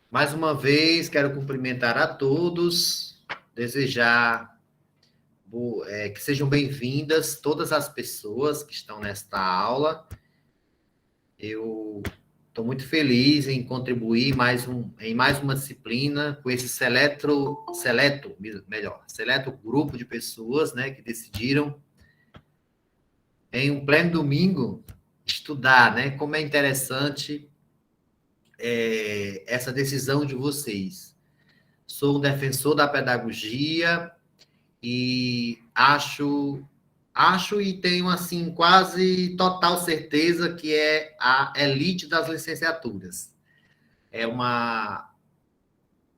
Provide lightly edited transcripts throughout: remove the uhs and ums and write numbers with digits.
Mais uma vez, quero cumprimentar a todos, desejar que sejam bem-vindas todas as pessoas que estão nesta aula. Eu estou muito feliz em contribuir em mais uma disciplina com esse seleto grupo de pessoas, né, que decidiram, em um pleno domingo, estudar, né, como é interessante essa decisão de vocês. Sou um defensor da pedagogia e acho e tenho assim quase total certeza que é a elite das licenciaturas.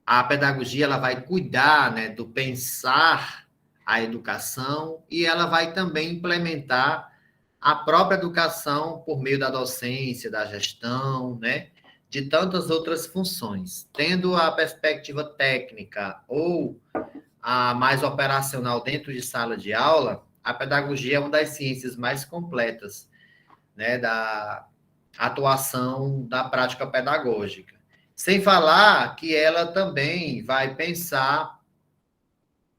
A pedagogia, ela vai cuidar, né, do pensar a educação e ela vai também implementar a própria educação por meio da docência, da gestão, né, de tantas outras funções. Tendo a perspectiva técnica ou a mais operacional dentro de sala de aula, a pedagogia é uma das ciências mais completas, né, da atuação da prática pedagógica. Sem falar que ela também vai pensar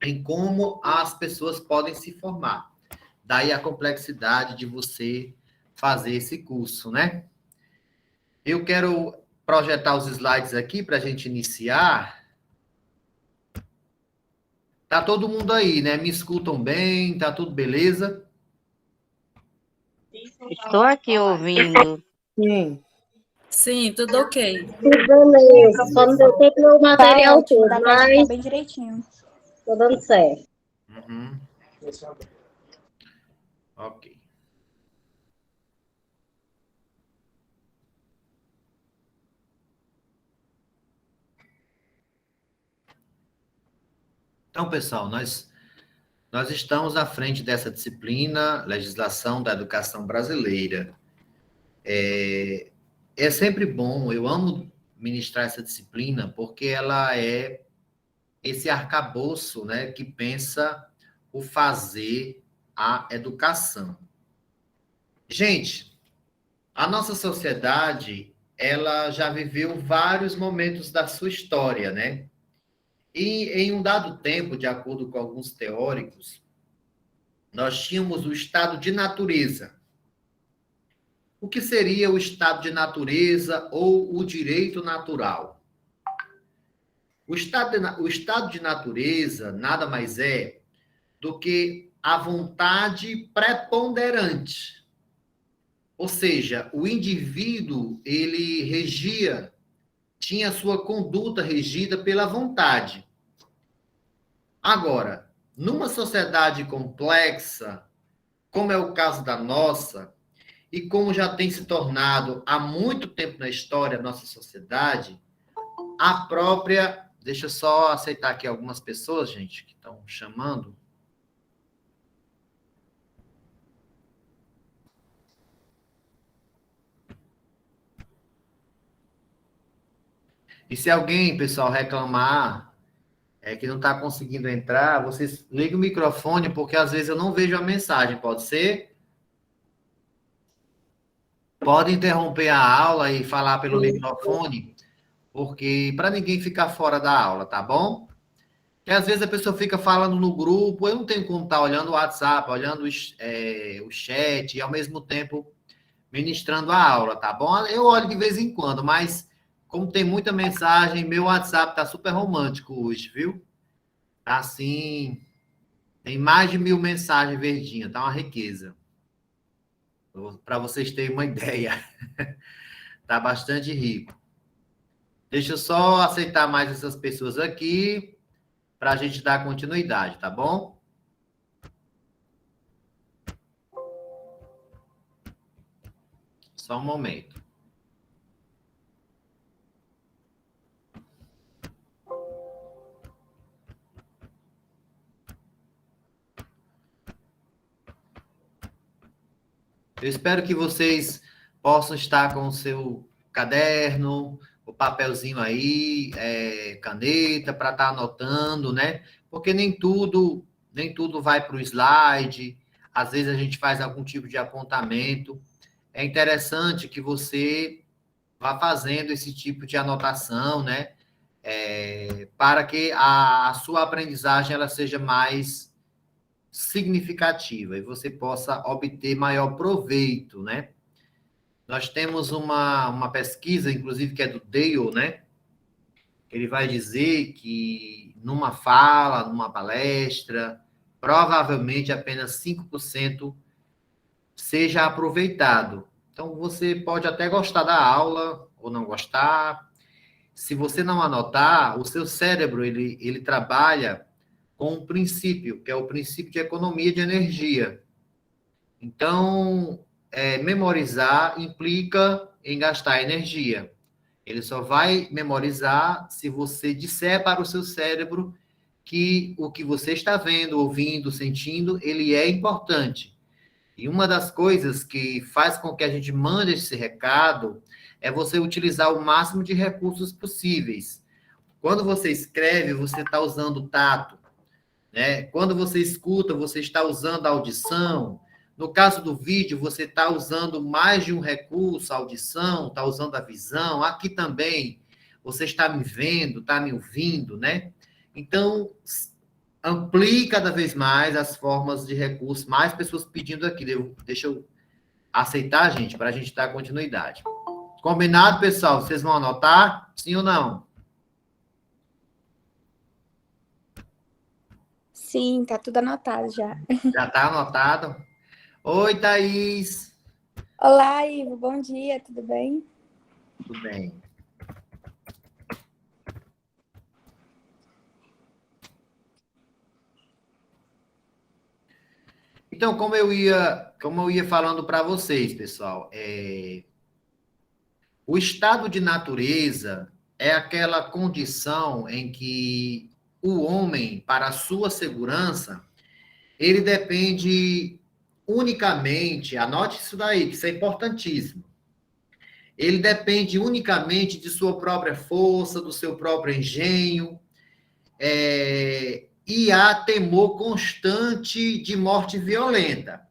em como as pessoas podem se formar. Daí a complexidade de você fazer esse curso, né? Eu quero projetar os slides aqui para a gente iniciar. Tá todo mundo aí, né? Me escutam bem? Tá tudo beleza? Estou aqui ouvindo. Sim. Sim, tudo ok. Beleza, só não deu tempo o material todo, mas bem direitinho. tô dando certo. Uhum. Ok. Então, pessoal, nós estamos à frente dessa disciplina, Legislação da Educação Brasileira. É sempre bom, eu amo ministrar essa disciplina, porque ela é esse arcabouço, né, que pensa o fazer a educação. Gente, a nossa sociedade, ela já viveu vários momentos da sua história, né? E em um dado tempo, de acordo com alguns teóricos, nós tínhamos o estado de natureza. O que seria o estado de natureza ou o direito natural? O estado de natureza nada mais é do que a vontade preponderante. Ou seja, o indivíduo, ele tinha sua conduta regida pela vontade. Agora, numa sociedade complexa, como é o caso da nossa, e como já tem se tornado há muito tempo na história da nossa sociedade, a própria. Deixa eu só aceitar aqui algumas pessoas, gente, que estão chamando. E se alguém, pessoal, reclamar que não está conseguindo entrar, vocês ligam o microfone, porque às vezes eu não vejo a mensagem, pode ser? Pode interromper a aula e falar pelo microfone, porque para ninguém ficar fora da aula, tá bom? Porque às vezes a pessoa fica falando no grupo, eu não tenho como estar olhando o WhatsApp, olhando o chat e ao mesmo tempo ministrando a aula, tá bom? Eu olho de vez em quando, mas como tem muita mensagem, meu WhatsApp tá super romântico hoje, viu? Tá assim, tem mais de 1000 mensagens verdinhas, tá uma riqueza. Para vocês terem uma ideia. Tá bastante rico. Deixa eu só aceitar mais essas pessoas aqui para a gente dar continuidade, tá bom? Só um momento. Eu espero que vocês possam estar com o seu caderno, o papelzinho aí, caneta, para estar anotando, né? Porque nem tudo vai para o slide. Às vezes a gente faz algum tipo de apontamento. É interessante que você vá fazendo esse tipo de anotação, né? para que a sua aprendizagem ela seja mais significativa e você possa obter maior proveito, né? Nós temos uma pesquisa, inclusive, que é do Dale, né? Ele vai dizer que numa fala, numa palestra, provavelmente apenas 5% seja aproveitado. Então, você pode até gostar da aula ou não gostar. Se você não anotar, o seu cérebro, ele trabalha com um princípio, que é o princípio de economia de energia. Então, memorizar implica em gastar energia. Ele só vai memorizar se você disser para o seu cérebro que o que você está vendo, ouvindo, sentindo, ele é importante. E uma das coisas que faz com que a gente mande esse recado é você utilizar o máximo de recursos possíveis. Quando você escreve, você está usando o tato, né? Quando você escuta, você está usando a audição. No caso do vídeo, você está usando mais de um recurso, a audição, está usando a visão. Aqui também, você está me vendo, está me ouvindo, né? Então, amplie cada vez mais as formas de recurso, mais pessoas pedindo aqui. Deixa eu aceitar, gente, para a gente dar continuidade. Combinado, pessoal? Vocês vão anotar? Sim ou não? Sim, tá tudo anotado já. Já está anotado? Oi, Thaís. Olá, Ivo, bom dia, tudo bem? Tudo bem. Então, como eu ia falando para vocês, pessoal, o estado de natureza é aquela condição em que o homem, para a sua segurança, ele depende unicamente, anote isso daí, que isso é importantíssimo. Ele depende unicamente de sua própria força, do seu próprio engenho, e há temor constante de morte violenta.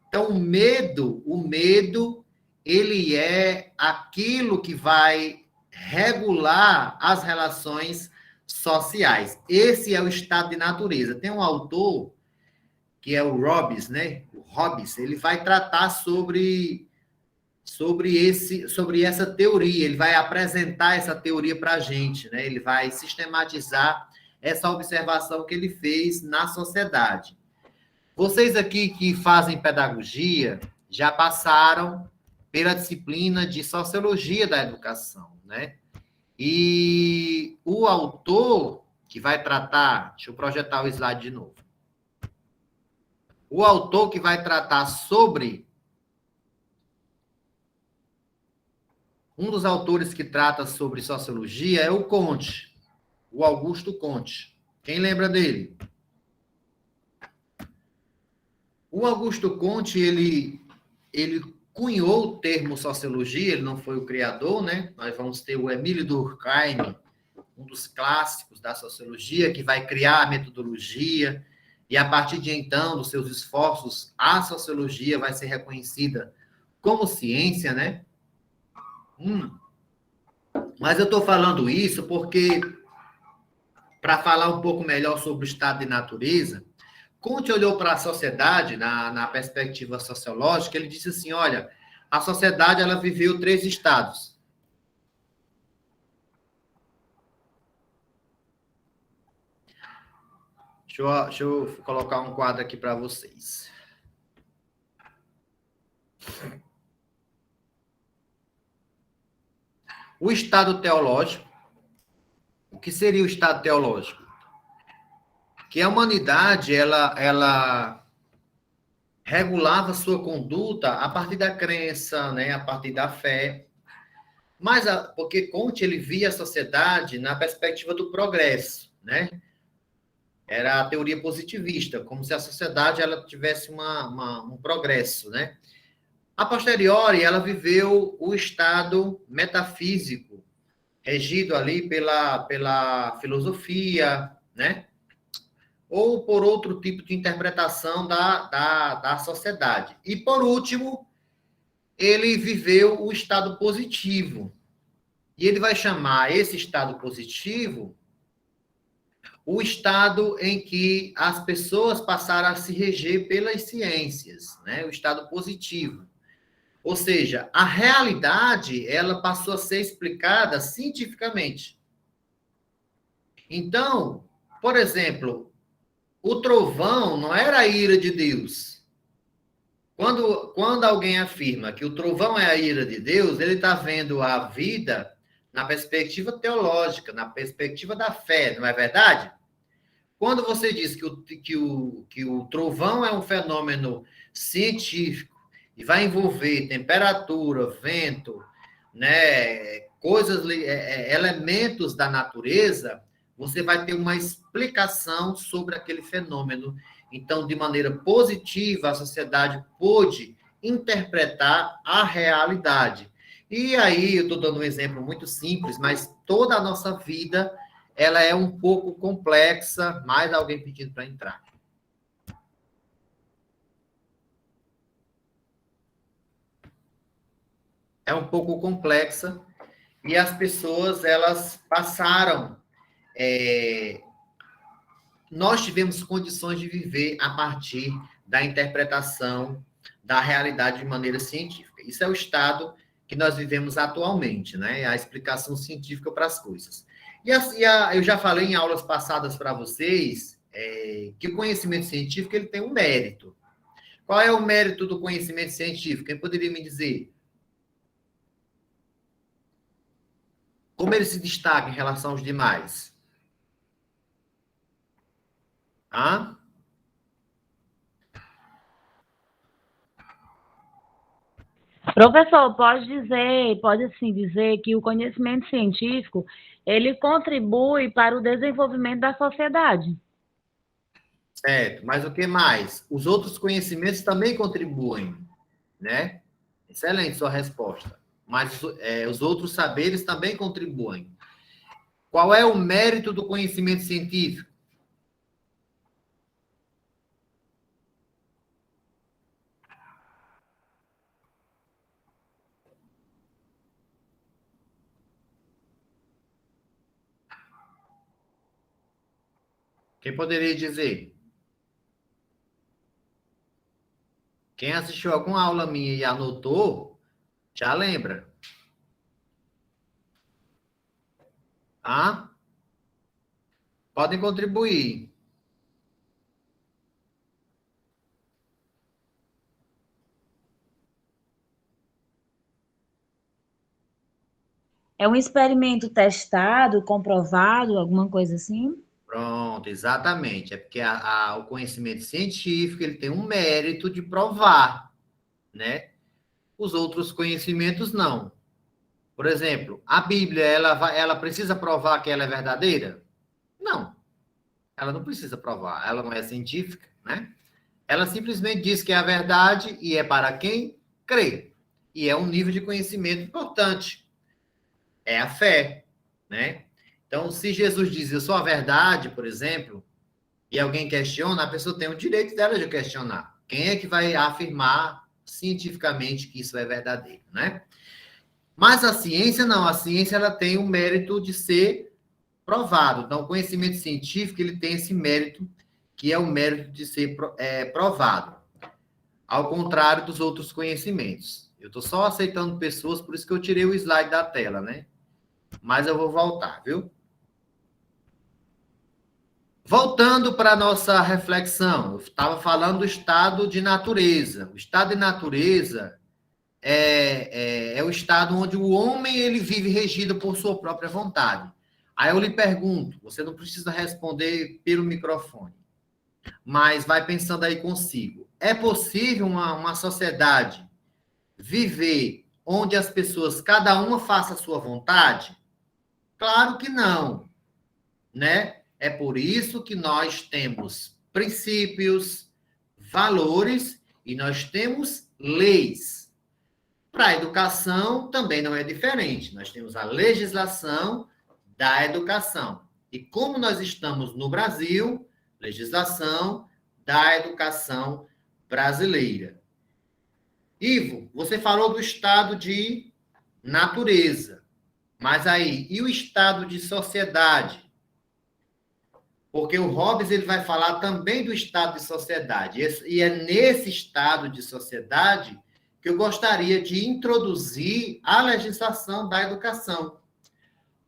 Então, o medo, ele é aquilo que vai regular as relações sociais. Esse é o estado de natureza. Tem um autor, que é o Hobbes, né? O Hobbes, ele vai tratar sobre essa teoria, ele vai apresentar essa teoria para a gente, né? Ele vai sistematizar essa observação que ele fez na sociedade. Vocês aqui que fazem pedagogia já passaram pela disciplina de sociologia da educação, né? E o autor que vai tratar, deixa eu projetar o slide de novo. O autor que vai tratar sobre um dos autores que trata sobre sociologia é o Comte, o Augusto Comte. Quem lembra dele? O Augusto Comte, ele cunhou o termo sociologia, ele não foi o criador, né? Nós vamos ter o Emile Durkheim, um dos clássicos da sociologia, que vai criar a metodologia, e a partir de então, dos seus esforços, a sociologia vai ser reconhecida como ciência, né? Mas eu estou falando isso porque, para falar um pouco melhor sobre o estado de natureza, Comte olhou para a sociedade, na perspectiva sociológica, ele disse assim, olha, a sociedade ela viveu 3 estados. Deixa eu colocar um quadro aqui para vocês. O estado teológico. O que seria o estado teológico? Que a humanidade, ela regulava sua conduta a partir da crença, né, a partir da fé. Mas, porque Comte, ele via a sociedade na perspectiva do progresso, né? Era a teoria positivista, como se a sociedade ela tivesse um progresso, né? A posteriori, ela viveu o estado metafísico, regido ali pela filosofia, né? Ou por outro tipo de interpretação da sociedade. E, por último, ele viveu o estado positivo. E ele vai chamar esse estado positivo o estado em que as pessoas passaram a se reger pelas ciências, né? O estado positivo. Ou seja, a realidade, ela passou a ser explicada cientificamente. Então, por exemplo, o trovão não era a ira de Deus. Quando alguém afirma que o trovão é a ira de Deus, ele está vendo a vida na perspectiva teológica, na perspectiva da fé, não é verdade? Quando você diz que o trovão é um fenômeno científico e vai envolver temperatura, vento, né, elementos da natureza, você vai ter uma explicação sobre aquele fenômeno. Então, de maneira positiva, a sociedade pôde interpretar a realidade. E aí, eu estou dando um exemplo muito simples, mas toda a nossa vida ela é um pouco complexa. Mais alguém pedindo para entrar. É um pouco complexa e as pessoas, elas passaram... nós tivemos condições de viver a partir da interpretação da realidade de maneira científica. Isso é o estado que nós vivemos atualmente, né? A explicação científica para as coisas. Eu já falei em aulas passadas para vocês que o conhecimento científico ele tem um mérito. Qual é o mérito do conhecimento científico? Quem poderia me dizer? Como ele se destaca em relação aos demais? Hã? Professor, pode assim dizer que o conhecimento científico, ele contribui para o desenvolvimento da sociedade. Certo, mas o que mais? Os outros conhecimentos também contribuem, né? Excelente sua resposta. Mas os outros saberes também contribuem. Qual é o mérito do conhecimento científico? Quem poderia dizer? Quem assistiu alguma aula minha e anotou, já lembra. Ah? Podem contribuir. É um experimento testado, comprovado, alguma coisa assim? Pronto, exatamente. É porque o conhecimento científico ele tem um mérito de provar, né? Os outros conhecimentos não. Por exemplo, a Bíblia, ela precisa provar que ela é verdadeira? Não. Ela não precisa provar. Ela não é científica, né? Ela simplesmente diz que é a verdade e é para quem crê. E é um nível de conhecimento importante. É a fé, né? Então, se Jesus diz, eu sou a verdade, por exemplo, e alguém questiona, a pessoa tem o direito dela de questionar. Quem é que vai afirmar cientificamente que isso é verdadeiro, né? Mas a ciência não, a ciência ela tem o mérito de ser provado. Então, o conhecimento científico ele tem esse mérito, que é o mérito de ser provado, ao contrário dos outros conhecimentos. Eu estou só aceitando pessoas, por isso que eu tirei o slide da tela, né? Mas eu vou voltar, viu? Voltando para a nossa reflexão, eu estava falando do estado de natureza. O estado de natureza é o estado onde o homem ele vive regido por sua própria vontade. Aí eu lhe pergunto, você não precisa responder pelo microfone, mas vai pensando aí consigo. É possível uma sociedade viver onde as pessoas, cada uma faça a sua vontade? Claro que não, né? É por isso que nós temos princípios, valores e nós temos leis. Para a educação também não é diferente. Nós temos a legislação da educação. E como nós estamos no Brasil, legislação da educação brasileira. Ivo, você falou do estado de natureza, Mas aí, e o estado de sociedade? Porque o Hobbes ele vai falar também do estado de sociedade. E é nesse estado de sociedade que eu gostaria de introduzir a legislação da educação.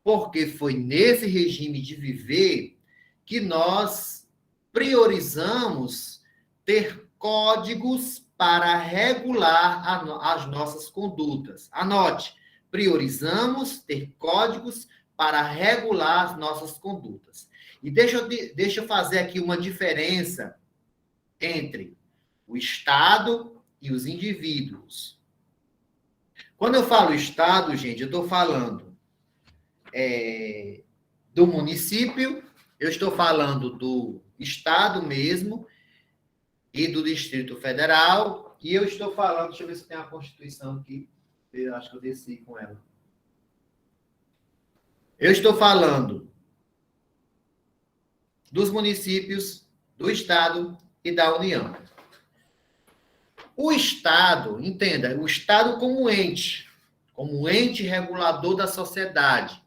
Porque foi nesse regime de viver que nós priorizamos ter códigos para regular as nossas condutas. Anote, priorizamos ter códigos para regular as nossas condutas. E deixa eu fazer aqui uma diferença entre o Estado e os indivíduos. Quando eu falo Estado, gente, eu estou falando do município, eu estou falando do Estado mesmo e do Distrito Federal, e eu estou falando, deixa eu ver se tem a Constituição aqui, eu acho que eu desci com ela. Eu estou falando dos municípios, do Estado e da União. O Estado, entenda, o Estado como ente regulador da sociedade,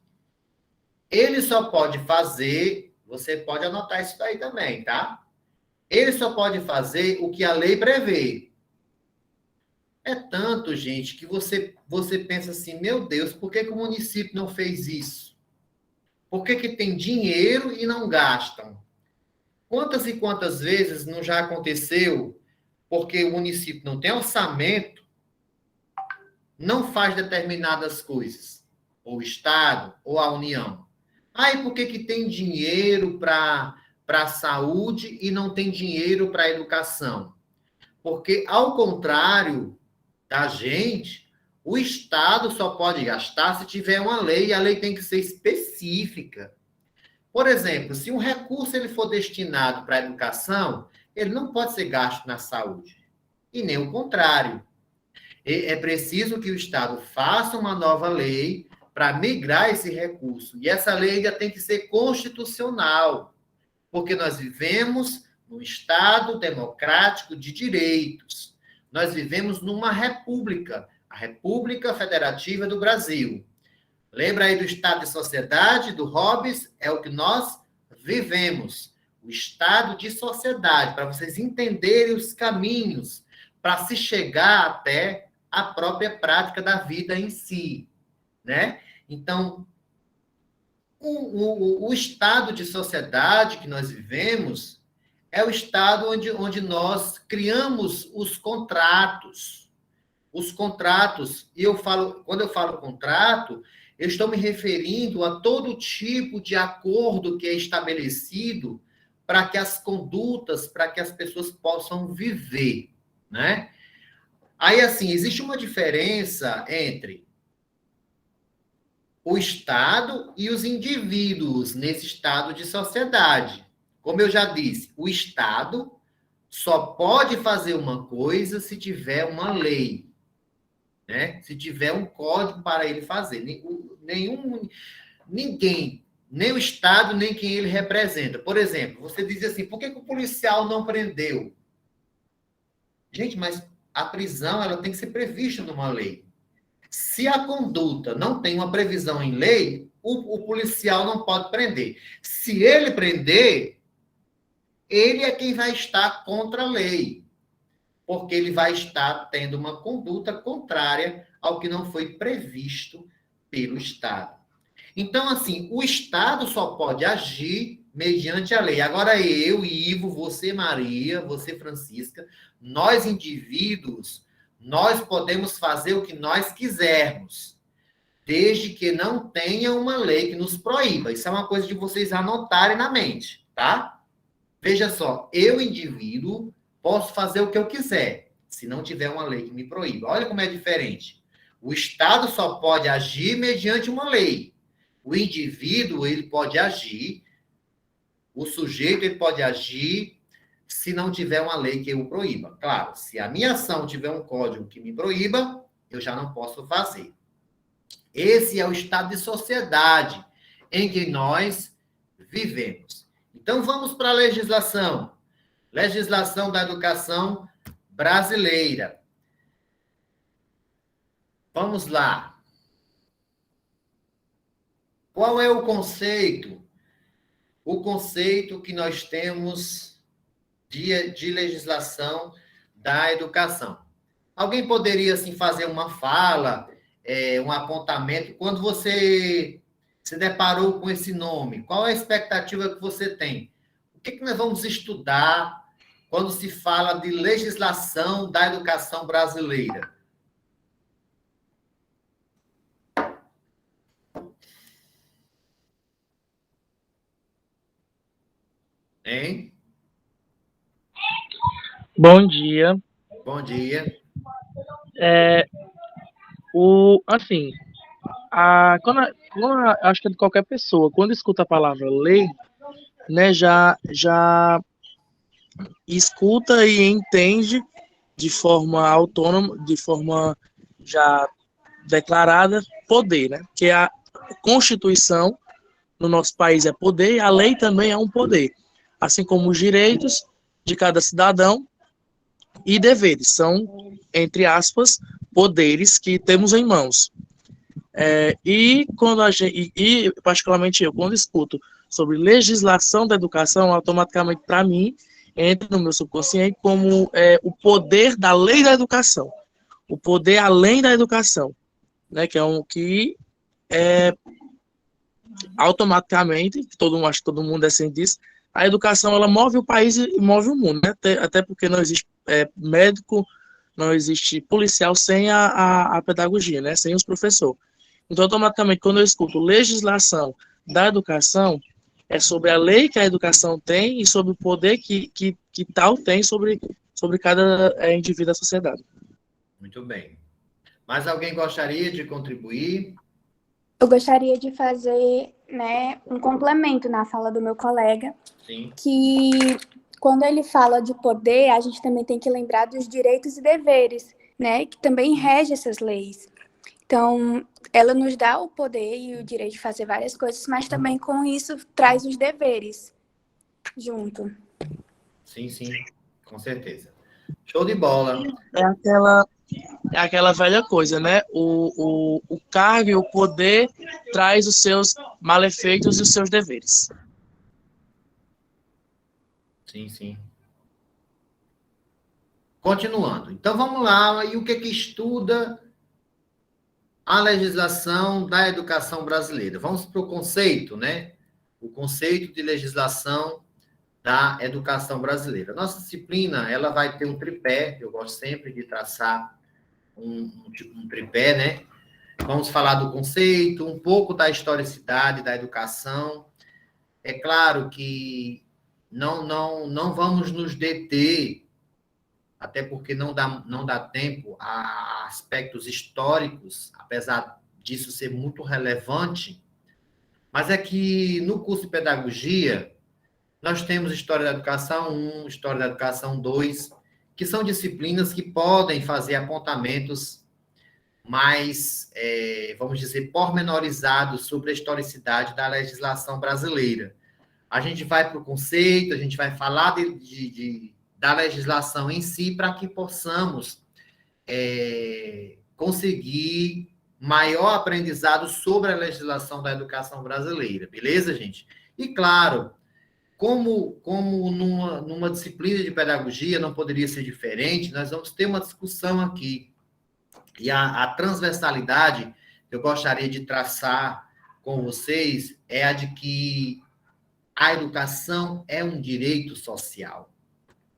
ele só pode fazer, você pode anotar isso daí também, tá? Ele só pode fazer o que a lei prevê. É tanto, gente, que você pensa assim, meu Deus, por que o município não fez isso? Por que tem dinheiro e não gastam? Quantas e quantas vezes não já aconteceu porque o município não tem orçamento, não faz determinadas coisas, ou o Estado, ou a União. E por que tem dinheiro para a saúde e não tem dinheiro para a educação? Porque, ao contrário da gente, o Estado só pode gastar se tiver uma lei, e a lei tem que ser específica. Por exemplo, se um recurso ele for destinado para a educação, ele não pode ser gasto na saúde. E nem o contrário. É preciso que o Estado faça uma nova lei para migrar esse recurso. E essa lei ainda tem que ser constitucional, porque nós vivemos num Estado democrático de direitos. Nós vivemos numa república, a República Federativa do Brasil. Lembra aí do Estado de Sociedade, do Hobbes? É o que nós vivemos. O Estado de Sociedade, para vocês entenderem os caminhos para se chegar até a própria prática da vida em si, né? Então, o estado de sociedade que nós vivemos é o estado onde nós criamos os contratos. Os contratos, e quando eu falo contrato, eu estou me referindo a todo tipo de acordo que é estabelecido para que as condutas, para que as pessoas possam viver, né? Aí, assim, existe uma diferença entre o Estado e os indivíduos nesse estado de sociedade. Como eu já disse, o Estado só pode fazer uma coisa se tiver uma lei, né? Se tiver um código para ele fazer. Ninguém, nem o Estado, nem quem ele representa. Por exemplo, você diz assim, por que o policial não prendeu? Gente, mas a prisão ela tem que ser prevista numa lei. Se a conduta não tem uma previsão em lei, o policial não pode prender. Se ele prender, ele é quem vai estar contra a lei, porque ele vai estar tendo uma conduta contrária ao que não foi previsto pelo Estado. Então, assim, o Estado só pode agir mediante a lei. Agora eu, Ivo, você, Maria, você, Francisca, nós indivíduos, nós podemos fazer o que nós quisermos, desde que não tenha uma lei que nos proíba. Isso é uma coisa de vocês anotarem na mente, tá? Veja só, eu, indivíduo, posso fazer o que eu quiser, se não tiver uma lei que me proíba. Olha como é diferente. O Estado só pode agir mediante uma lei. O indivíduo, ele pode agir, o sujeito, ele pode agir se não tiver uma lei que o proíba. Claro, se a minha ação tiver um código que me proíba, eu já não posso fazer. Esse é o estado de sociedade em que nós vivemos. Então, vamos para a legislação. Legislação da educação brasileira. Vamos lá. Qual é o conceito? O conceito que nós temos de legislação da educação. Alguém poderia, assim, fazer uma fala, um apontamento, quando você se deparou com esse nome? Qual é a expectativa que você tem? O que nós vamos estudar quando se fala de legislação da educação brasileira? Hein? Bom dia. Bom dia. Assim, acho que é de qualquer pessoa, quando escuta a palavra lei, né, já escuta e entende de forma autônoma, de forma já declarada, poder, né? Que a Constituição no nosso país é poder e a lei também é um poder, assim como os direitos de cada cidadão e deveres, são, entre aspas, poderes que temos em mãos. Particularmente eu, quando escuto sobre legislação da educação, automaticamente, para mim, entra no meu subconsciente como o poder da lei da educação, o poder além da educação, né, que automaticamente, acho que todo mundo é ciente disso, a educação ela move o país e move o mundo, né? Até porque não existe médico, não existe policial sem a pedagogia, né? Sem os professores. Então, automaticamente, quando eu escuto legislação da educação, é sobre a lei que a educação tem e sobre o poder que tal tem sobre cada indivíduo da sociedade. Muito bem. Mais alguém gostaria de contribuir? Eu gostaria de fazer, né, um complemento na fala do meu colega. Sim. Que quando ele fala de poder, a gente também tem que lembrar dos direitos e deveres, né, que também rege essas leis. Então, ela nos dá o poder e o direito de fazer várias coisas, mas também com isso traz os deveres junto. Sim, com certeza. Show de bola. É aquela velha coisa, né? O cargo e o poder traz os seus malefeitos e os seus deveres. Sim. Continuando. Então, vamos lá. E o que estuda a legislação da educação brasileira? Vamos para o conceito, né? O conceito de legislação da educação brasileira. Nossa disciplina, ela vai ter um tripé. Eu gosto sempre de traçar um tripé, né? Vamos falar do conceito, um pouco da historicidade da educação. É claro que não vamos nos deter, até porque não dá tempo a aspectos históricos, apesar disso ser muito relevante, mas é que no curso de pedagogia, nós temos História da Educação 1, História da Educação 2, que são disciplinas que podem fazer apontamentos mais, vamos dizer, pormenorizados sobre a historicidade da legislação brasileira. A gente vai para o conceito, a gente vai falar da legislação em si, para que possamos conseguir maior aprendizado sobre a legislação da educação brasileira. Beleza, gente? E, claro, como numa disciplina de pedagogia não poderia ser diferente, nós vamos ter uma discussão aqui. E a transversalidade que eu gostaria de traçar com vocês é a de que a educação é um direito social.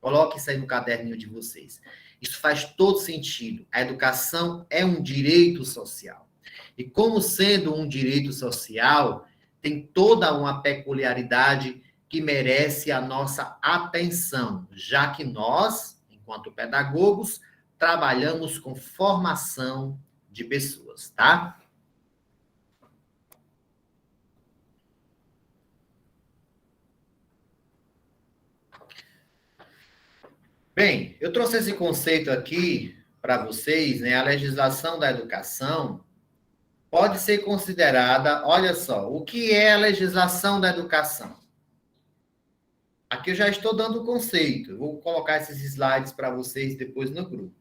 Coloque isso aí no caderninho de vocês. Isso faz todo sentido. A educação é um direito social. E como sendo um direito social, tem toda uma peculiaridade que merece a nossa atenção, já que nós, enquanto pedagogos, trabalhamos com formação de pessoas, tá? Bem, eu trouxe esse conceito aqui para vocês, né? A legislação da educação pode ser considerada, olha só, o que é a legislação da educação? Aqui eu já estou dando o conceito, eu vou colocar esses slides para vocês depois no grupo.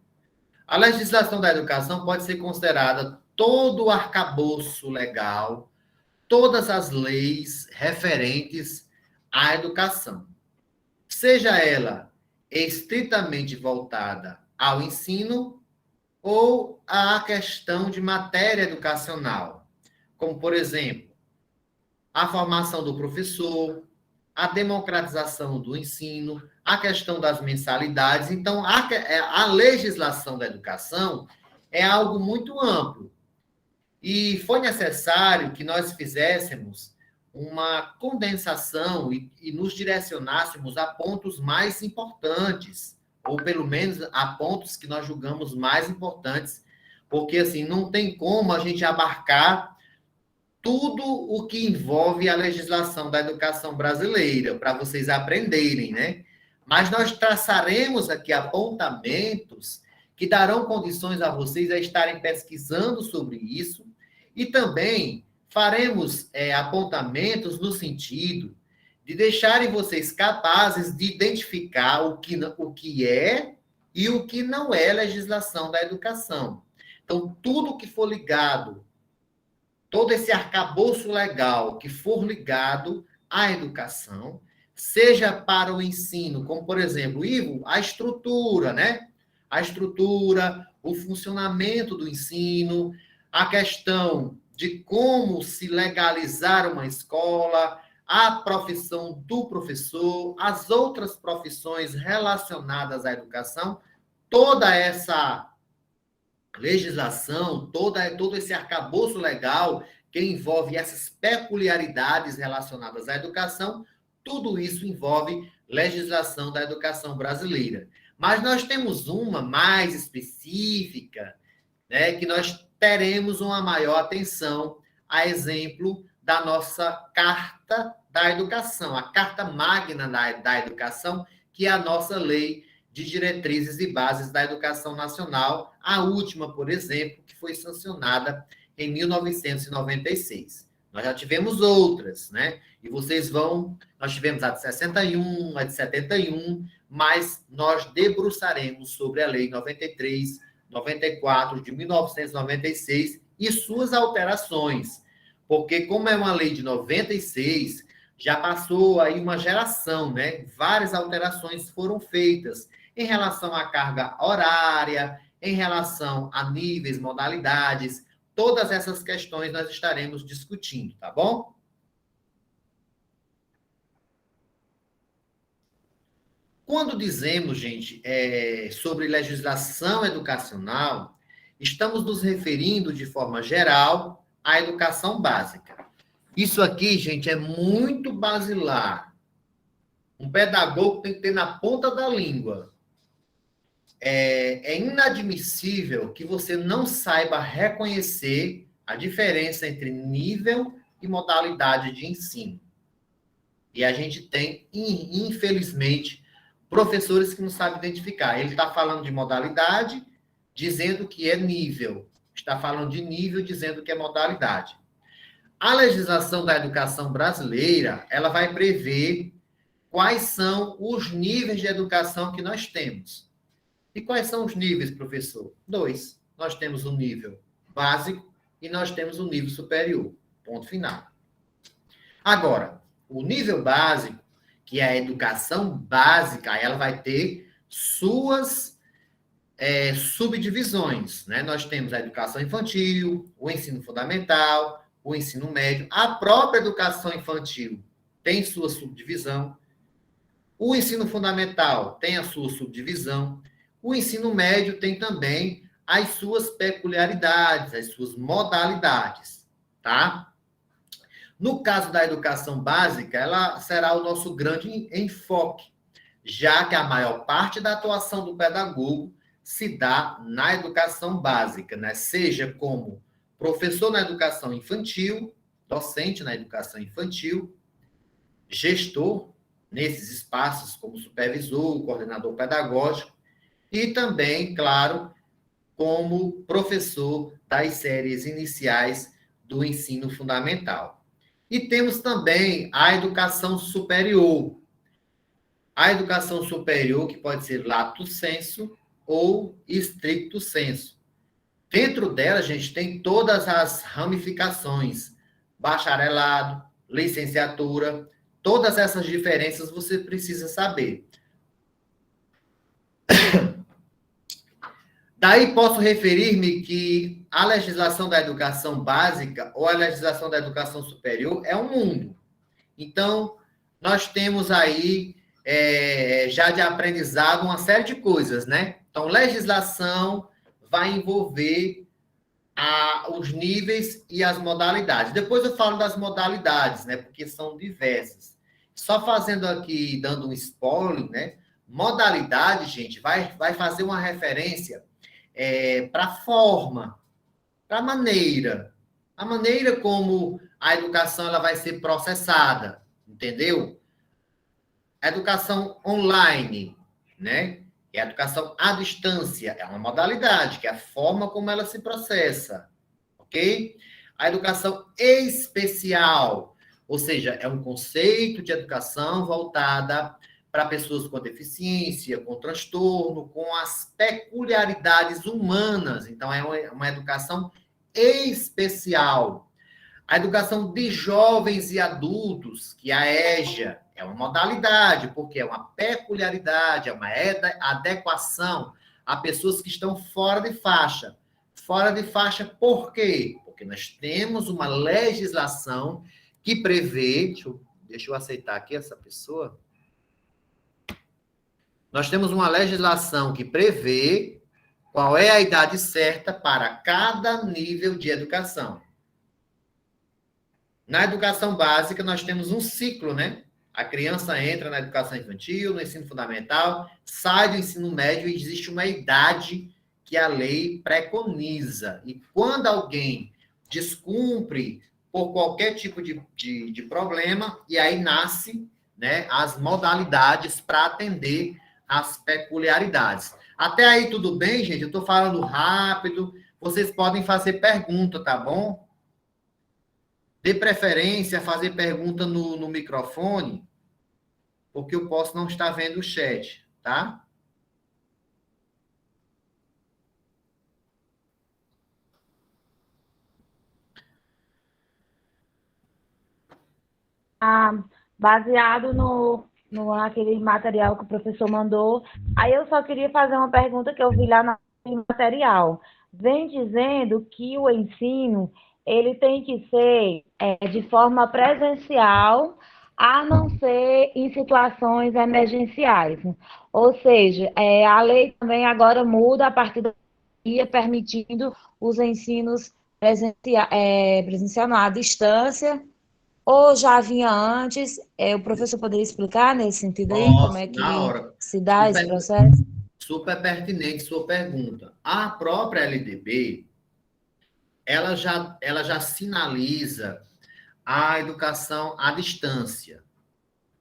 A legislação da educação pode ser considerada todo o arcabouço legal, todas as leis referentes à educação, seja ela estritamente voltada ao ensino ou à questão de matéria educacional, como, por exemplo, a formação do professor, a democratização do ensino, a questão das mensalidades. Então, a legislação da educação é algo muito amplo. E foi necessário que nós fizéssemos uma condensação e nos direcionássemos a pontos mais importantes, ou pelo menos a pontos que nós julgamos mais importantes, porque assim não tem como a gente abarcar tudo o que envolve a legislação da educação brasileira, para vocês aprenderem, né? Mas nós traçaremos aqui apontamentos que darão condições a vocês a estarem pesquisando sobre isso, e também faremos apontamentos no sentido de deixarem vocês capazes de identificar o que é e o que não é legislação da educação. Então, tudo que for ligado, todo esse arcabouço legal que for ligado à educação, seja para o ensino, como, por exemplo, Ivo, a estrutura, né? A estrutura, o funcionamento do ensino, a questão de como se legalizar uma escola, a profissão do professor, as outras profissões relacionadas à educação, toda essa legislação, todo esse arcabouço legal que envolve essas peculiaridades relacionadas à educação, tudo isso envolve legislação da educação brasileira. Mas nós temos uma mais específica, né, que nós teremos uma maior atenção, a exemplo da nossa Carta da Educação, a Carta Magna da Educação, que é a nossa Lei de Diretrizes e Bases da Educação Nacional, a última, por exemplo, que foi sancionada em 1996. Nós já tivemos outras, né? E nós tivemos a de 61, a de 71, mas nós debruçaremos sobre a Lei 93, 94, de 1996 e suas alterações. Porque, como é uma lei de 96, já passou aí uma geração, né? Várias alterações foram feitas em relação à carga horária, em relação a níveis, modalidades, todas essas questões nós estaremos discutindo, tá bom? Quando dizemos, gente, sobre legislação educacional, estamos nos referindo de forma geral à educação básica. Isso aqui, gente, é muito basilar. Um pedagogo tem que ter na ponta da língua. É inadmissível que você não saiba reconhecer a diferença entre nível e modalidade de ensino. E a gente tem, infelizmente, professores que não sabem identificar. Ele está falando de modalidade, dizendo que é nível. Está falando de nível, dizendo que é modalidade. A legislação da educação brasileira, ela vai prever quais são os níveis de educação que nós temos. E quais são os níveis, professor? 2. Nós temos o nível básico e nós temos o nível superior. Ponto final. Agora, o nível básico, que é a educação básica, ela vai ter suas subdivisões, né? Nós temos a educação infantil, o ensino fundamental, o ensino médio. A própria educação infantil tem sua subdivisão. O ensino fundamental tem a sua subdivisão. O ensino médio tem também as suas peculiaridades, as suas modalidades, tá? No caso da educação básica, ela será o nosso grande enfoque, já que a maior parte da atuação do pedagogo se dá na educação básica, né? Seja como professor na educação infantil, docente na educação infantil, gestor nesses espaços como supervisor, coordenador pedagógico, e também, claro, como professor das séries iniciais do ensino fundamental. E temos também a educação superior. A educação superior, que pode ser lato sensu ou stricto sensu. Dentro dela, a gente tem todas as ramificações, bacharelado, licenciatura. Todas essas diferenças você precisa saber. Daí posso referir-me que a legislação da educação básica ou a legislação da educação superior é um mundo. Então, nós temos aí, já de aprendizado, uma série de coisas, né? Então, legislação vai envolver os níveis e as modalidades. Depois eu falo das modalidades, né? Porque são diversas. Só fazendo aqui, dando um spoiler, né? Modalidade, gente, vai fazer uma referência para a forma, para a maneira como a educação ela vai ser processada, entendeu? A educação online, né? E a educação à distância é uma modalidade, que é a forma como ela se processa, ok? A educação especial, ou seja, é um conceito de educação voltada para pessoas com deficiência, com transtorno, com as peculiaridades humanas. Então, é uma educação especial. A educação de jovens e adultos, que é a EJA, é uma modalidade, porque é uma peculiaridade, é uma adequação a pessoas que estão fora de faixa. Fora de faixa por quê? Porque nós temos uma legislação que prevê... Deixa eu aceitar aqui essa pessoa. Nós temos uma legislação que prevê qual é a idade certa para cada nível de educação. Na educação básica, nós temos um ciclo, né? A criança entra na educação infantil, no ensino fundamental, sai do ensino médio e existe uma idade que a lei preconiza. E quando alguém descumpre por qualquer tipo de problema, e aí nasce, né, as modalidades para atender as peculiaridades. Até aí tudo bem, gente? Eu estou falando rápido. Vocês podem fazer pergunta, tá bom? Dê preferência a fazer pergunta no microfone, porque eu posso não estar vendo o chat, tá? Baseado naquele material que o professor mandou, aí eu só queria fazer uma pergunta que eu vi lá no material. Vem dizendo que o ensino ele tem que ser de forma presencial, a não ser em situações emergenciais. Ou seja, a lei também agora muda a partir da dia, permitindo os ensinos presencial à distância, ou já vinha antes. O professor poderia explicar nesse sentido aí, Nossa, como é que na hora. se dá esse processo? Super pertinente sua pergunta. A própria LDB, ela já sinaliza a educação à distância,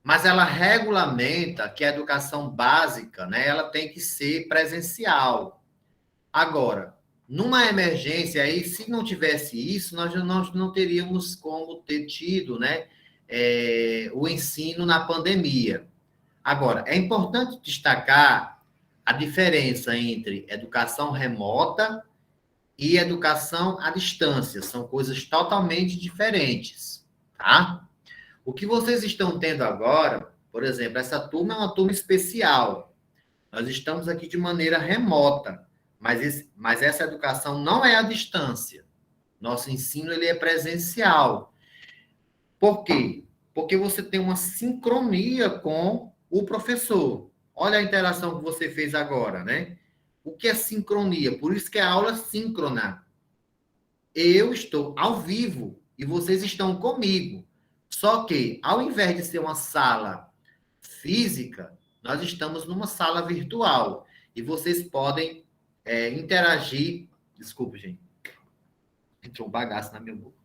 mas ela regulamenta que a educação básica, né, ela tem que ser presencial. Agora, numa emergência aí, se não tivesse isso, nós não teríamos como ter tido, né, o ensino na pandemia. Agora, é importante destacar a diferença entre educação remota e educação à distância. São coisas totalmente diferentes, tá? O que vocês estão tendo agora, por exemplo, essa turma é uma turma especial. Nós estamos aqui de maneira remota, mas essa educação não é à distância. Nosso ensino ele é presencial. Por quê? Porque você tem uma sincronia com o professor. Olha a interação que você fez agora, né? O que é sincronia? Por isso que é aula síncrona. Eu estou ao vivo e vocês estão comigo. Só que, ao invés de ser uma sala física, nós estamos numa sala virtual. E vocês podem interagir... Desculpa, gente. Entrou um bagaço na minha boca.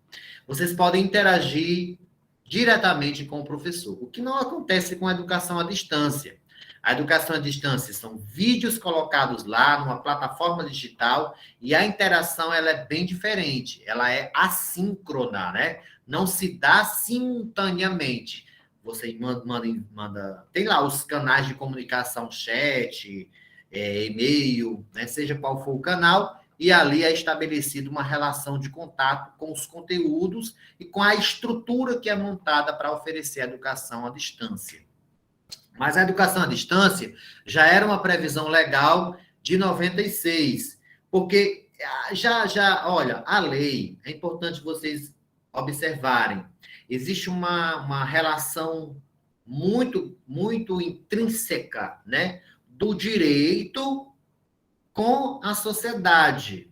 Vocês podem interagir diretamente com o professor. O que não acontece com a educação à distância. A educação à distância são vídeos colocados lá numa plataforma digital e a interação ela é bem diferente. Ela é assíncrona, né? Não se dá simultaneamente. Você manda... Tem lá os canais de comunicação, chat, e-mail, né? Seja qual for o canal, e ali é estabelecida uma relação de contato com os conteúdos e com a estrutura que é montada para oferecer a educação à distância. Mas a educação à distância já era uma previsão legal de 96, porque olha, a lei, é importante vocês observarem, existe uma relação muito, muito intrínseca, né, do direito com a sociedade.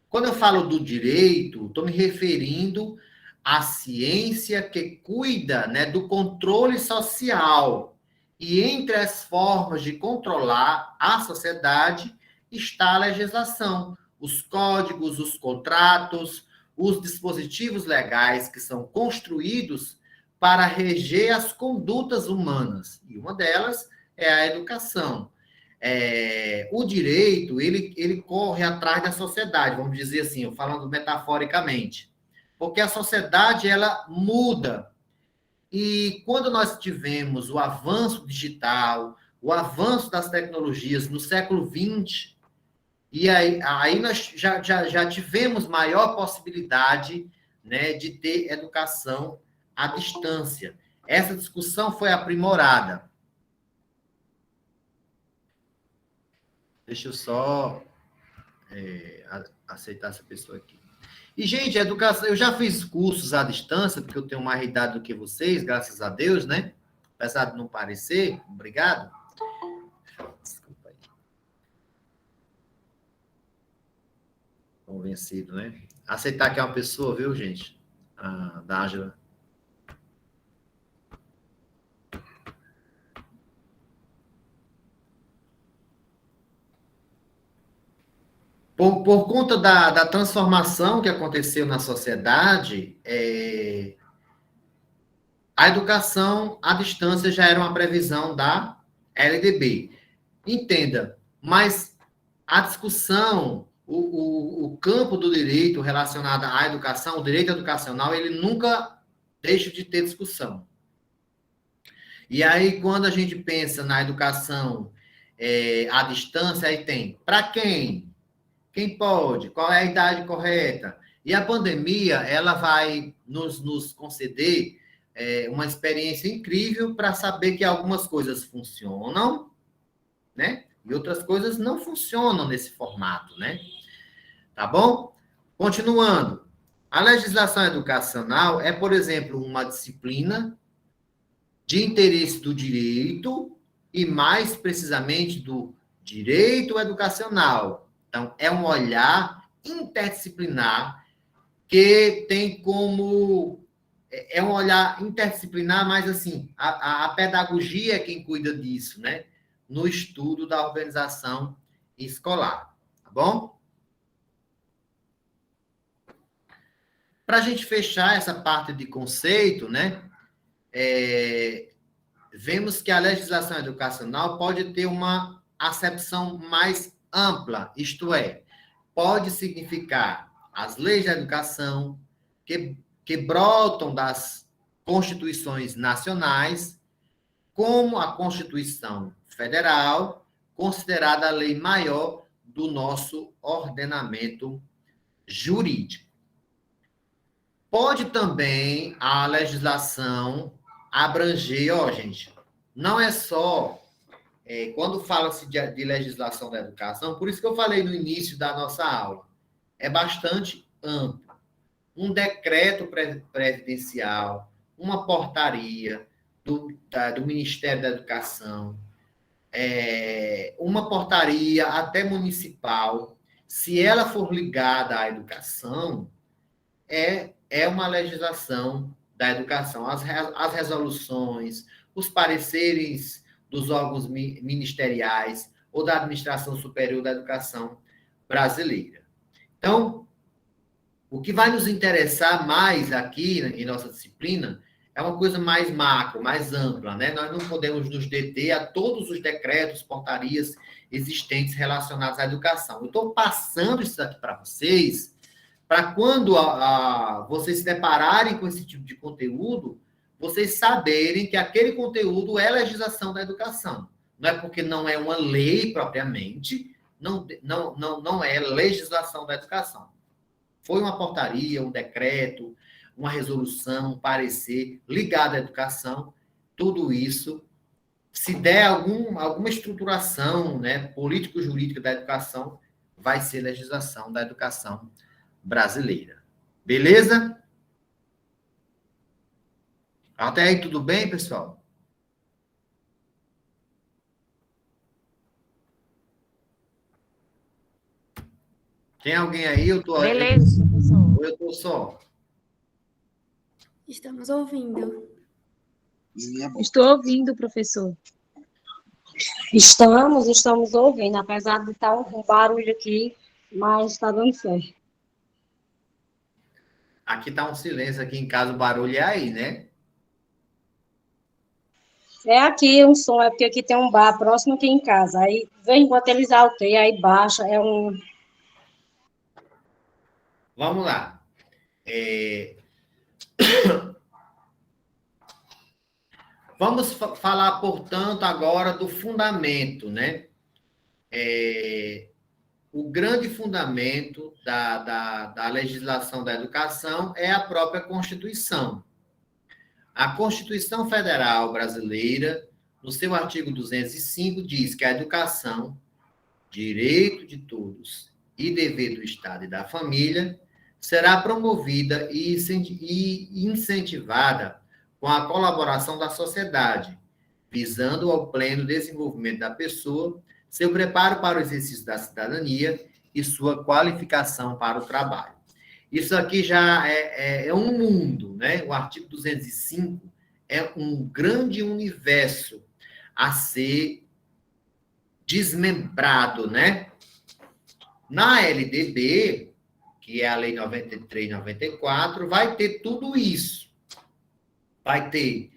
Quando eu falo do direito, estou me referindo à ciência que cuida, né, do controle social. E entre as formas de controlar a sociedade está a legislação, os códigos, os contratos, os dispositivos legais que são construídos para reger as condutas humanas. E uma delas é a educação. O direito, ele corre atrás da sociedade, vamos dizer assim, falando metaforicamente. Porque a sociedade, ela muda. E quando nós tivemos o avanço digital, o avanço das tecnologias no século XX, e aí nós já tivemos maior possibilidade, né, de ter educação à distância. Essa discussão foi aprimorada. Deixa eu só aceitar essa pessoa aqui. E, gente, a educação, eu já fiz cursos à distância, porque eu tenho mais idade do que vocês, graças a Deus, né? Apesar de não parecer, obrigado. Desculpa aí. Convencido, né? Aceitar que é uma pessoa, viu, gente? A Dángela. Por conta da transformação que aconteceu na sociedade, a educação à distância já era uma previsão da LDB. Entenda, mas a discussão, o campo do direito relacionado à educação, o direito educacional, ele nunca deixa de ter discussão. E aí, quando a gente pensa na educação à distância, aí tem para quem? Quem pode? Qual é a idade correta? E a pandemia, ela vai nos conceder uma experiência incrível para saber que algumas coisas funcionam, né? E outras coisas não funcionam nesse formato, né? Tá bom? Continuando. A legislação educacional é, por exemplo, uma disciplina de interesse do direito e, mais precisamente, do direito educacional. Então, é um olhar interdisciplinar que tem como... É um olhar interdisciplinar, mas, assim, a pedagogia é quem cuida disso, né? No estudo da organização escolar. Tá bom? Para a gente fechar essa parte de conceito, né? Vemos que a legislação educacional pode ter uma acepção mais ampla, isto é, pode significar as leis da educação que brotam das constituições nacionais, como a Constituição Federal, considerada a lei maior do nosso ordenamento jurídico. Pode também a legislação abranger, gente, não é só... quando fala-se de legislação da educação, por isso que eu falei no início da nossa aula, é bastante amplo. Um decreto presidencial, uma portaria do Ministério da Educação, uma portaria até municipal, se ela for ligada à educação, é uma legislação da educação. As resoluções, os pareceres dos órgãos ministeriais ou da Administração Superior da Educação brasileira. Então, o que vai nos interessar mais aqui em nossa disciplina é uma coisa mais macro, mais ampla, né? Nós não podemos nos deter a todos os decretos, portarias existentes relacionados à educação. Eu estou passando isso aqui para vocês, para quando vocês se depararem com esse tipo de conteúdo, vocês saberem que aquele conteúdo é legislação da educação. Não é porque não é uma lei propriamente, não é legislação da educação. Foi uma portaria, um decreto, uma resolução, um parecer ligado à educação, tudo isso, se der alguma estruturação, né, político-jurídica da educação, vai ser legislação da educação brasileira. Beleza? Até aí tudo bem, pessoal? Tem alguém aí? Beleza, professor. Ou eu tô só? Estamos ouvindo. Estou ouvindo, professor. Estamos ouvindo, apesar de estar um barulho aqui, mas está dando certo. Aqui tá um silêncio aqui em casa, o barulho é aí, né? É aqui um som, é porque aqui tem um bar próximo aqui em casa. Aí vem enquanto eles alteiam, aí baixa, é um. Vamos lá. Vamos falar, portanto, agora do fundamento, né? O grande fundamento da legislação da educação é a própria Constituição. A Constituição Federal Brasileira, no seu artigo 205, diz que a educação, direito de todos e dever do Estado e da família, será promovida e incentivada com a colaboração da sociedade, visando ao pleno desenvolvimento da pessoa, seu preparo para o exercício da cidadania e sua qualificação para o trabalho. Isso aqui já é um mundo, né? O artigo 205 é um grande universo a ser desmembrado, né? Na LDB, que é a Lei 93/94, vai ter tudo isso. Vai ter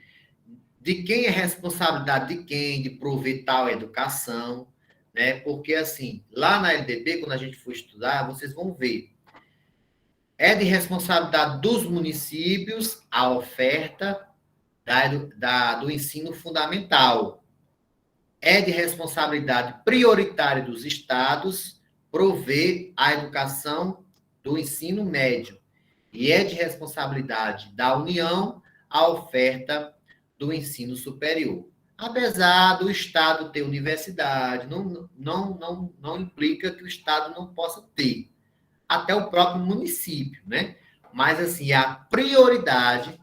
de quem é responsabilidade de quem, de prover tal educação, né? Porque, assim, lá na LDB, quando a gente for estudar, vocês vão ver. É de responsabilidade dos municípios a oferta do ensino fundamental. É de responsabilidade prioritária dos estados prover a educação do ensino médio. E é de responsabilidade da União a oferta do ensino superior. Apesar do Estado ter universidade, não implica que o Estado não possa ter. Até o próprio município, né? Mas, assim, a prioridade...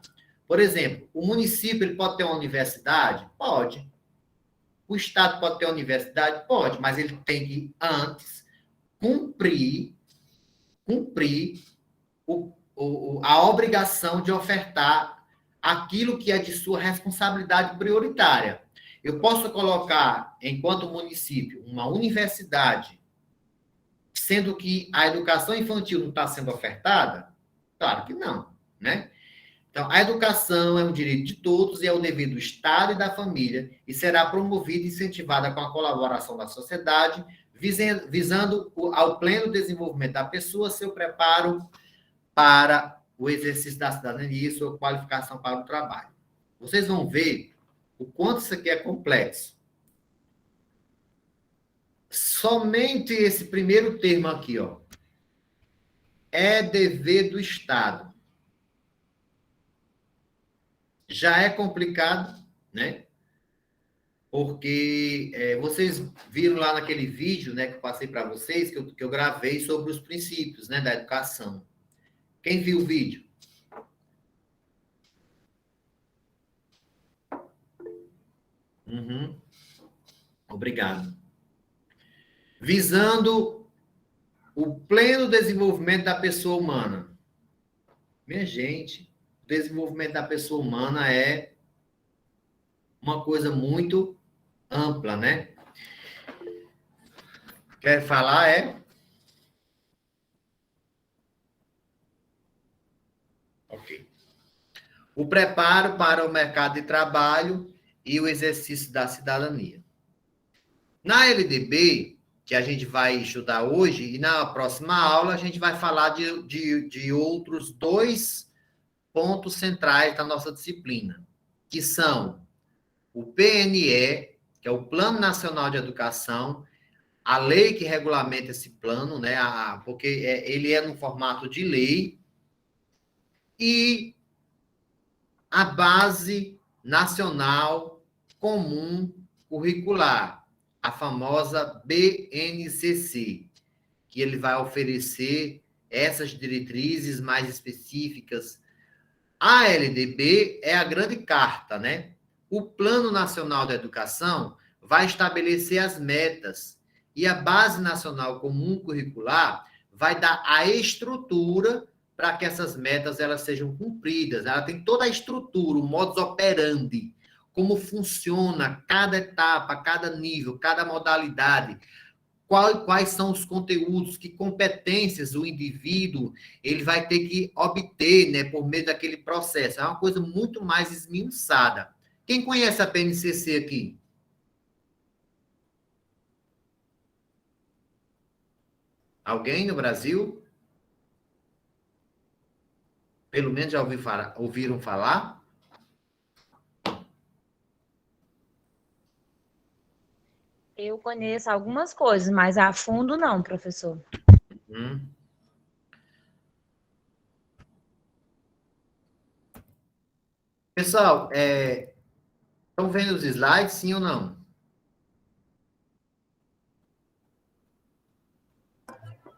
Por exemplo, o município ele pode ter uma universidade? Pode. O Estado pode ter uma universidade? Pode, mas ele tem que, antes, cumprir a obrigação de ofertar aquilo que é de sua responsabilidade prioritária. Eu posso colocar, enquanto município, uma universidade, sendo que a educação infantil não está sendo ofertada? Claro que não, né? Então, a educação é um direito de todos e é o dever do Estado e da família e será promovida e incentivada com a colaboração da sociedade, visando ao pleno desenvolvimento da pessoa, seu preparo para o exercício da cidadania e sua qualificação para o trabalho. Vocês vão ver o quanto isso aqui é complexo. Somente esse primeiro termo aqui, ó, é dever do Estado. Já é complicado, né? Porque vocês viram lá naquele vídeo, né, que eu passei para vocês, que eu gravei sobre os princípios, né, da educação. Quem viu o vídeo? Uhum. Obrigado. Visando o pleno desenvolvimento da pessoa humana. Minha gente, o desenvolvimento da pessoa humana é uma coisa muito ampla, né? Quer falar? Ok. O preparo para o mercado de trabalho e o exercício da cidadania. Na LDB, que a gente vai estudar hoje, e na próxima aula a gente vai falar de outros 2 pontos centrais da nossa disciplina, que são o PNE, que é o Plano Nacional de Educação, a lei que regulamenta esse plano, né? Porque ele é no formato de lei, e a Base Nacional Comum Curricular, a famosa BNCC, que ele vai oferecer essas diretrizes mais específicas. A LDB é a grande carta, né? O Plano Nacional da Educação vai estabelecer as metas, e a Base Nacional Comum Curricular vai dar a estrutura para que essas metas elas sejam cumpridas. Ela tem toda a estrutura, o modus operandi, como funciona cada etapa, cada nível, cada modalidade, quais são os conteúdos, que competências o indivíduo ele vai ter que obter, né, por meio daquele processo. É uma coisa muito mais esmiuçada. Quem conhece a BNCC aqui? Alguém no Brasil? Pelo menos já ouviram falar? Eu conheço algumas coisas, mas a fundo não, professor. Pessoal, estão vendo os slides, sim ou não?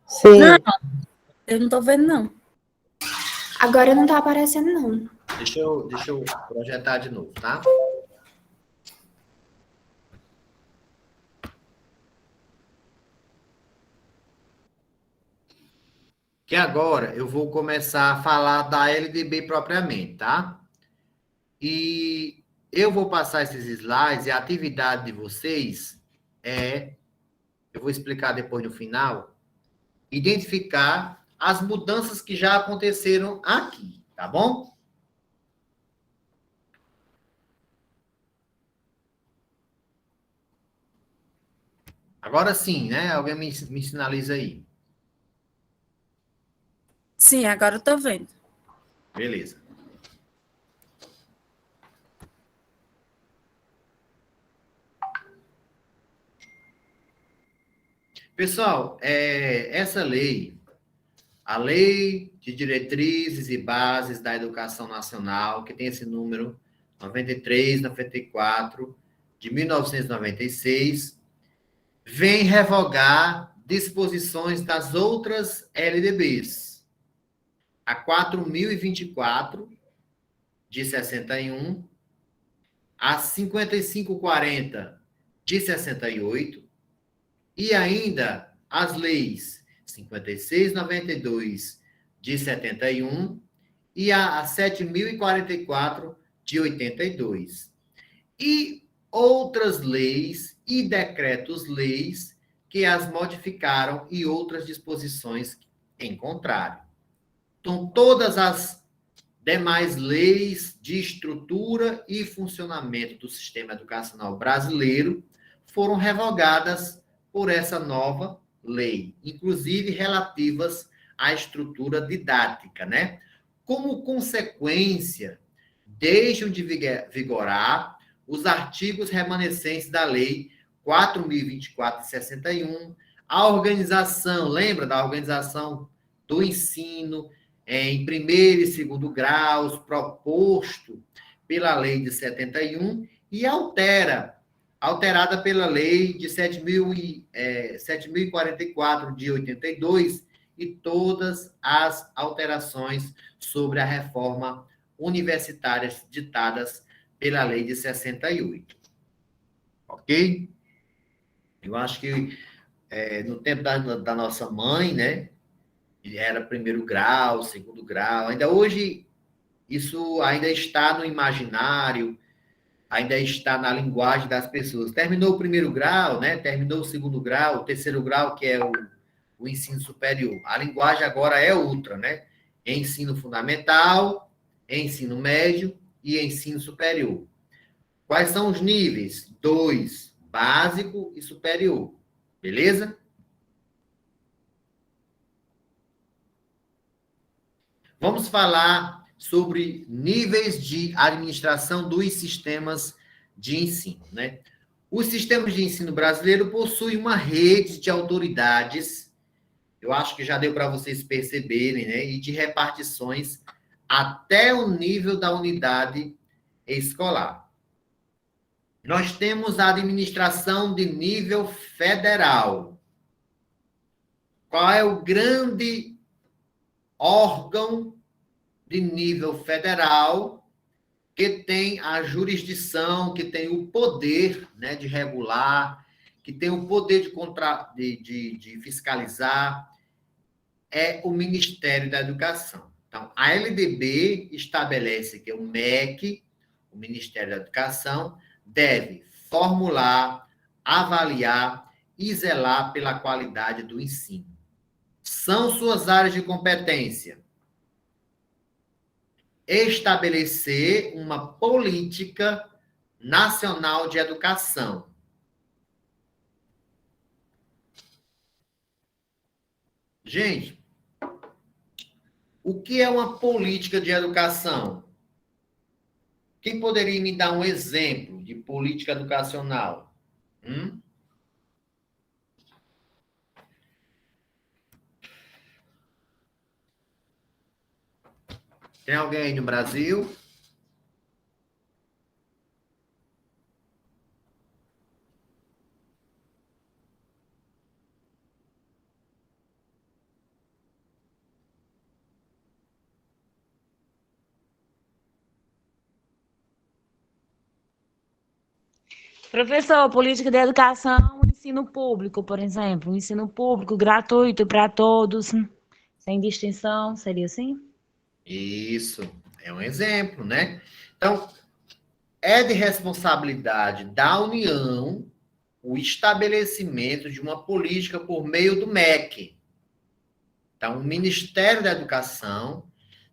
Sim. Não, eu não estou vendo, não. Agora não está aparecendo, não. Deixa eu projetar de novo, tá? Que agora eu vou começar a falar da LDB propriamente, tá? E eu vou passar esses slides, e a atividade de vocês eu vou explicar depois no final, identificar as mudanças que já aconteceram aqui, tá bom? Agora sim, né? Alguém me sinaliza aí. Sim, agora eu estou vendo. Beleza. Pessoal, essa lei, a Lei de Diretrizes e Bases da Educação Nacional, que tem esse número 93/94 de 1996, vem revogar disposições das outras LDBs. A 4.024, de 61, a 5540, de 68, e ainda as leis 5692, de 71, e a 7.044, de 82. E outras leis e decretos-leis que as modificaram, e outras disposições em contrário. Então, todas as demais leis de estrutura e funcionamento do sistema educacional brasileiro foram revogadas por essa nova lei, inclusive relativas à estrutura didática, né? Como consequência, deixam de vigorar os artigos remanescentes da Lei 4.024 de 61, a organização, lembra da organização do ensino em primeiro e segundo graus, proposto pela Lei de 71, e alterada pela Lei de 7.044 de 82, e todas as alterações sobre a reforma universitária ditadas pela Lei de 68. Ok? Eu acho que no tempo da nossa mãe, né, era primeiro grau, segundo grau, ainda hoje isso ainda está no imaginário, ainda está na linguagem das pessoas. Terminou o primeiro grau, né? Terminou o segundo grau, o terceiro grau, que é o ensino superior. A linguagem agora é outra, né? Ensino fundamental, ensino médio e ensino superior. Quais são os níveis? 2, básico e superior. Beleza? Vamos falar sobre níveis de administração dos sistemas de ensino, né? Os sistemas de ensino brasileiro possuem uma rede de autoridades, eu acho que já deu para vocês perceberem, né? E de repartições até o nível da unidade escolar. Nós temos a administração de nível federal. Qual é o grande órgão de nível federal que tem a jurisdição, que tem o poder, né, de regular, que tem o poder de fiscalizar, é o Ministério da Educação. Então, a LDB estabelece que o MEC, o Ministério da Educação, deve formular, avaliar e zelar pela qualidade do ensino. São suas áreas de competência: estabelecer uma política nacional de educação. Gente, o que é uma política de educação? Quem poderia me dar um exemplo de política educacional? Tem alguém aí no Brasil? Professor, política de educação, ensino público, por exemplo. Ensino público gratuito para todos, sem distinção, seria assim? Isso, é um exemplo, né? Então, é de responsabilidade da União o estabelecimento de uma política por meio do MEC. Então, o Ministério da Educação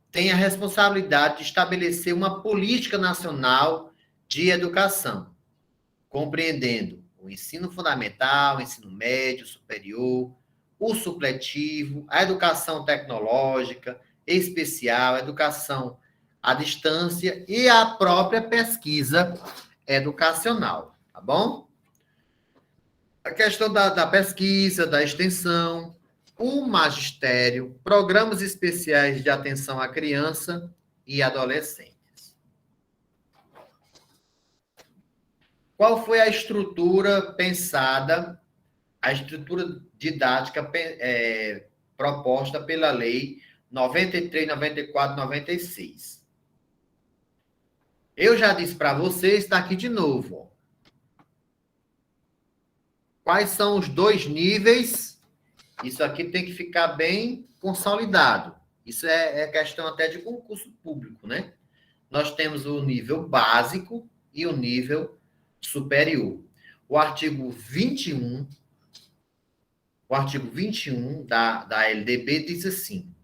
tem a responsabilidade de estabelecer uma política nacional de educação, compreendendo o ensino fundamental, o ensino médio, superior, o supletivo, a educação tecnológica, especial, a educação à distância e a própria pesquisa educacional, tá bom? A questão da pesquisa, da extensão, o magistério, programas especiais de atenção à criança e adolescentes. Qual foi a estrutura pensada, a estrutura didática proposta pela Lei 93, 94, 96? Eu já disse para vocês, está aqui de novo. Ó. Quais são os dois níveis? Isso aqui tem que ficar bem consolidado. Isso é questão até de concurso público, né? Nós temos o nível básico e o nível superior. O artigo 21 da LDB diz assim: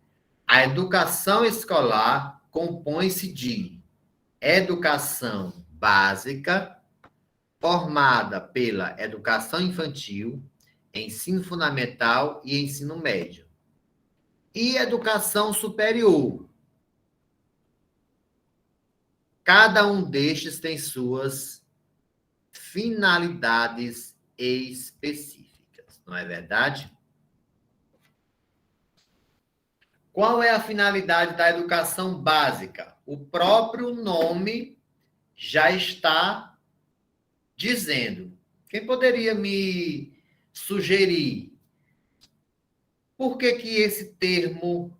a educação escolar compõe-se de educação básica, formada pela educação infantil, ensino fundamental e ensino médio, e educação superior. Cada um destes tem suas finalidades específicas, não é verdade? Qual é a finalidade da educação básica? O próprio nome já está dizendo. Quem poderia me sugerir por que esse termo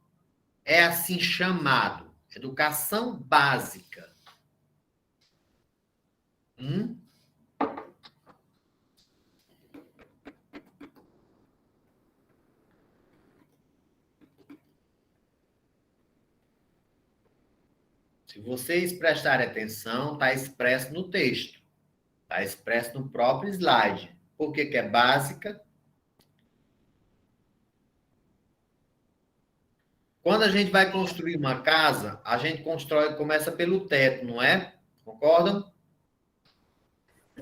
é assim chamado? Educação básica. Se vocês prestarem atenção, está expresso no texto. Está expresso no próprio slide. Por que é básica? Quando a gente vai construir uma casa, a gente começa pelo teto, não é? Concordam?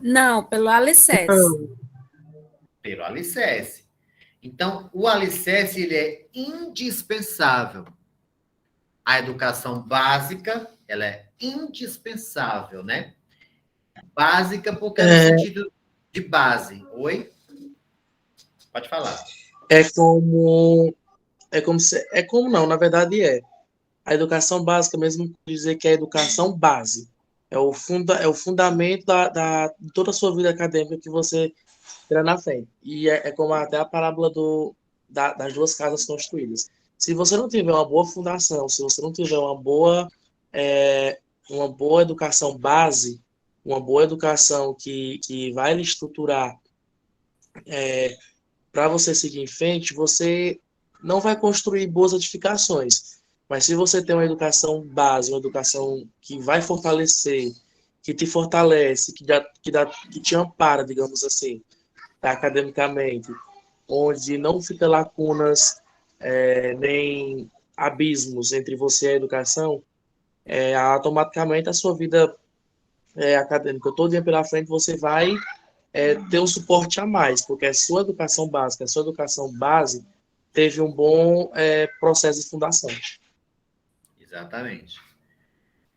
Não, pelo alicerce. Pelo alicerce. Então, o alicerce ele é indispensável. A educação básica, ela é indispensável, né? Básica porque é no sentido de base. Oi? Pode falar. Não, na verdade é. A educação básica, mesmo dizer que é a educação base, é o fundamento de toda a sua vida acadêmica que você terá na frente. E é como até a parábola das duas casas construídas. Se você não tiver uma boa fundação, se você não tiver uma boa educação base, uma boa educação que vai lhe estruturar para você seguir em frente, você não vai construir boas edificações. Mas se você tem uma educação base, uma educação que vai fortalecer, que te fortalece, que te ampara, digamos assim, academicamente, onde não fica lacunas nem abismos entre você e a educação, automaticamente a sua vida acadêmica todo dia pela frente você vai ter um suporte a mais, porque a sua educação básica, a sua educação base teve um bom processo de fundação. Exatamente.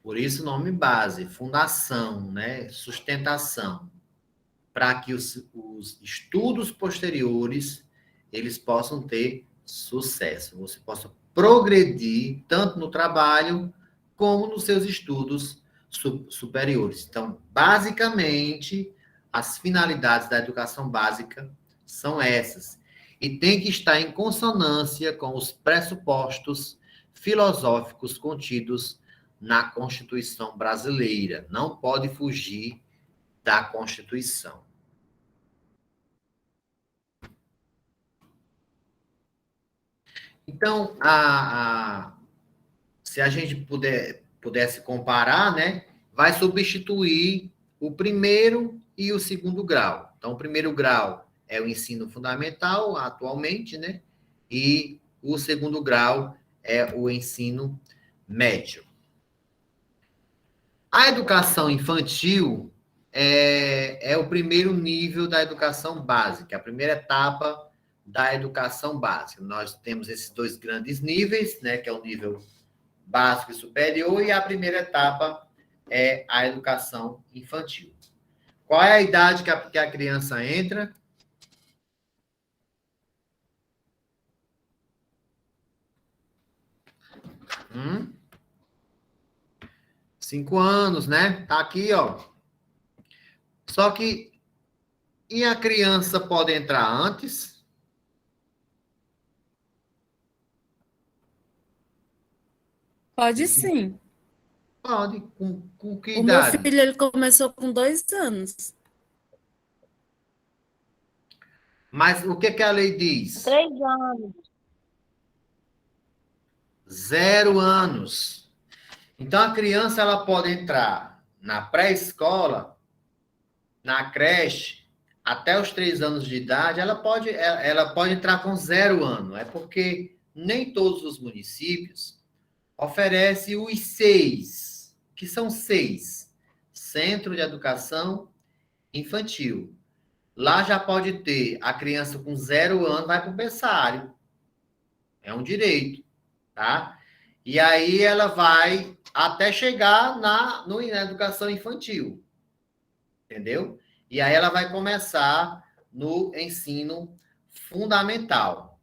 Por isso o nome base, fundação, né? Sustentação, para que os estudos posteriores eles possam ter sucesso, você possa progredir tanto no trabalho como nos seus estudos superiores. Então, basicamente, as finalidades da educação básica são essas. E tem que estar em consonância com os pressupostos filosóficos contidos na Constituição brasileira. Não pode fugir da Constituição. Então, se a gente pudesse comparar, né, vai substituir o primeiro e o segundo grau. Então, o primeiro grau é o ensino fundamental, atualmente, né, e o segundo grau é o ensino médio. A educação infantil é o primeiro nível da educação básica, a primeira etapa da educação básica. Nós temos esses dois grandes níveis, né, que é o nível básico e superior, e a primeira etapa é a educação infantil. Qual é a idade que a criança entra? Hum? 5 anos, né? Tá aqui, ó. Só que, e a criança pode entrar antes? Pode sim. Pode. Com que O meu idade? filho, ele começou com 2 anos. Mas o que a lei diz? 3 anos. 0 anos. Então, a criança ela pode entrar na pré-escola, na creche, até os 3 anos de idade, ela pode entrar com 0 ano. É porque nem todos os municípios oferecem os 6, que são 6. Centro de Educação Infantil. Lá já pode ter a criança com 0 ano, vai para o berçário. É um direito, tá? E aí ela vai até chegar na educação infantil. Entendeu? E aí ela vai começar no ensino fundamental.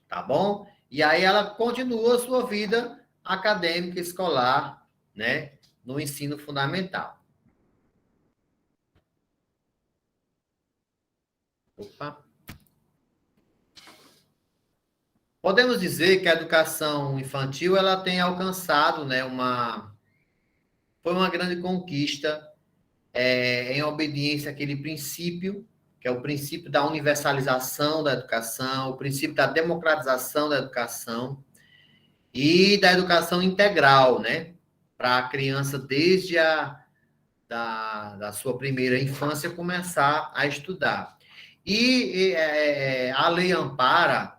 Tá bom? E aí ela continua a sua vida acadêmica, escolar, né? No ensino fundamental. Opa. Podemos dizer que a educação infantil ela tem alcançado, né, foi uma grande conquista em obediência àquele princípio, que é o princípio da universalização da educação, o princípio da democratização da educação e da educação integral, né, para a criança desde da sua primeira infância começar a estudar. E a lei ampara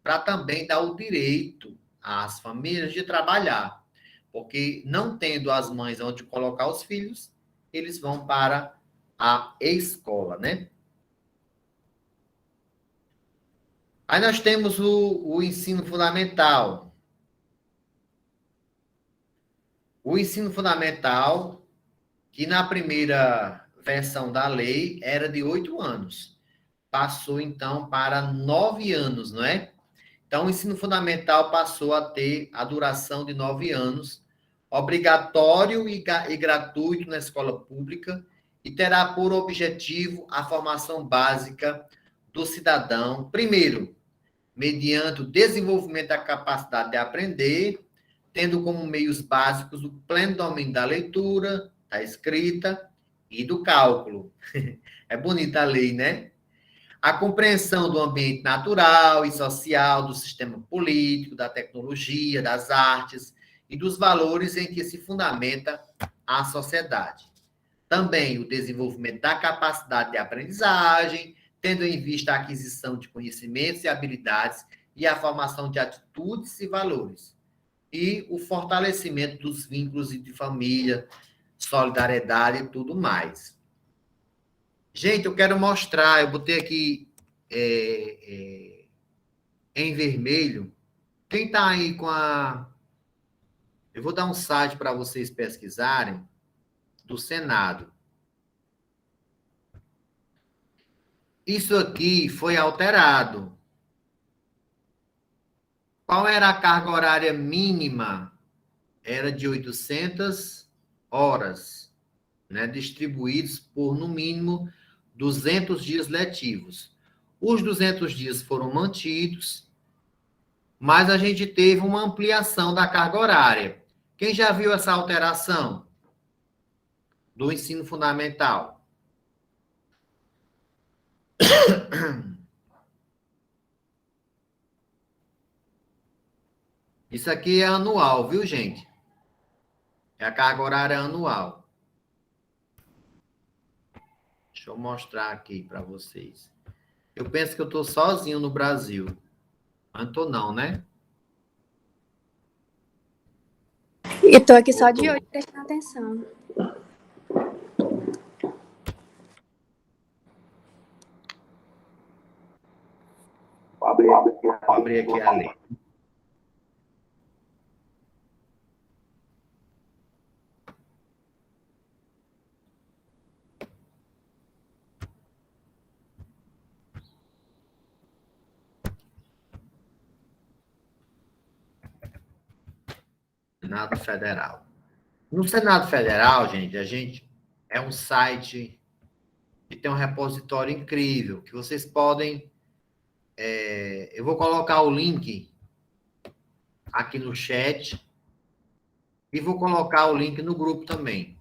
para também dar o direito às famílias de trabalhar, porque não tendo as mães onde colocar os filhos, eles vão para a escola, né? Aí nós temos o ensino fundamental. O ensino fundamental, que na primeira versão da lei era de 8 anos. Passou, então, para 9 anos, não é? Então, o ensino fundamental passou a ter a duração de 9 anos, obrigatório e gratuito na escola pública, e terá por objetivo a formação básica do cidadão, primeiro, mediante o desenvolvimento da capacidade de aprender, tendo como meios básicos o pleno domínio da leitura, da escrita e do cálculo. É bonita a lei, né? A compreensão do ambiente natural e social, do sistema político, da tecnologia, das artes e dos valores em que se fundamenta a sociedade. Também o desenvolvimento da capacidade de aprendizagem, tendo em vista a aquisição de conhecimentos e habilidades e a formação de atitudes e valores. E o fortalecimento dos vínculos de família, solidariedade e tudo mais. Gente, eu quero mostrar, eu botei aqui em vermelho. Quem está aí com a... Eu vou dar um site para vocês pesquisarem, do Senado. Isso aqui foi alterado. Qual era a carga horária mínima? Era de 800 horas, né, distribuídos por, no mínimo, 200 dias letivos. Os 200 dias foram mantidos, mas a gente teve uma ampliação da carga horária. Quem já viu essa alteração do ensino fundamental? Isso aqui é anual, viu, gente? É a carga horária anual. Deixa eu mostrar aqui para vocês. Eu penso que eu estou sozinho no Brasil. Mas não estou não, né? E tô aqui só de olho prestando atenção. Vou abrir aqui a lei. Senado Federal. No Senado Federal, gente, é um site que tem um repositório incrível, que vocês podem... eu vou colocar o link aqui no chat e vou colocar o link no grupo também.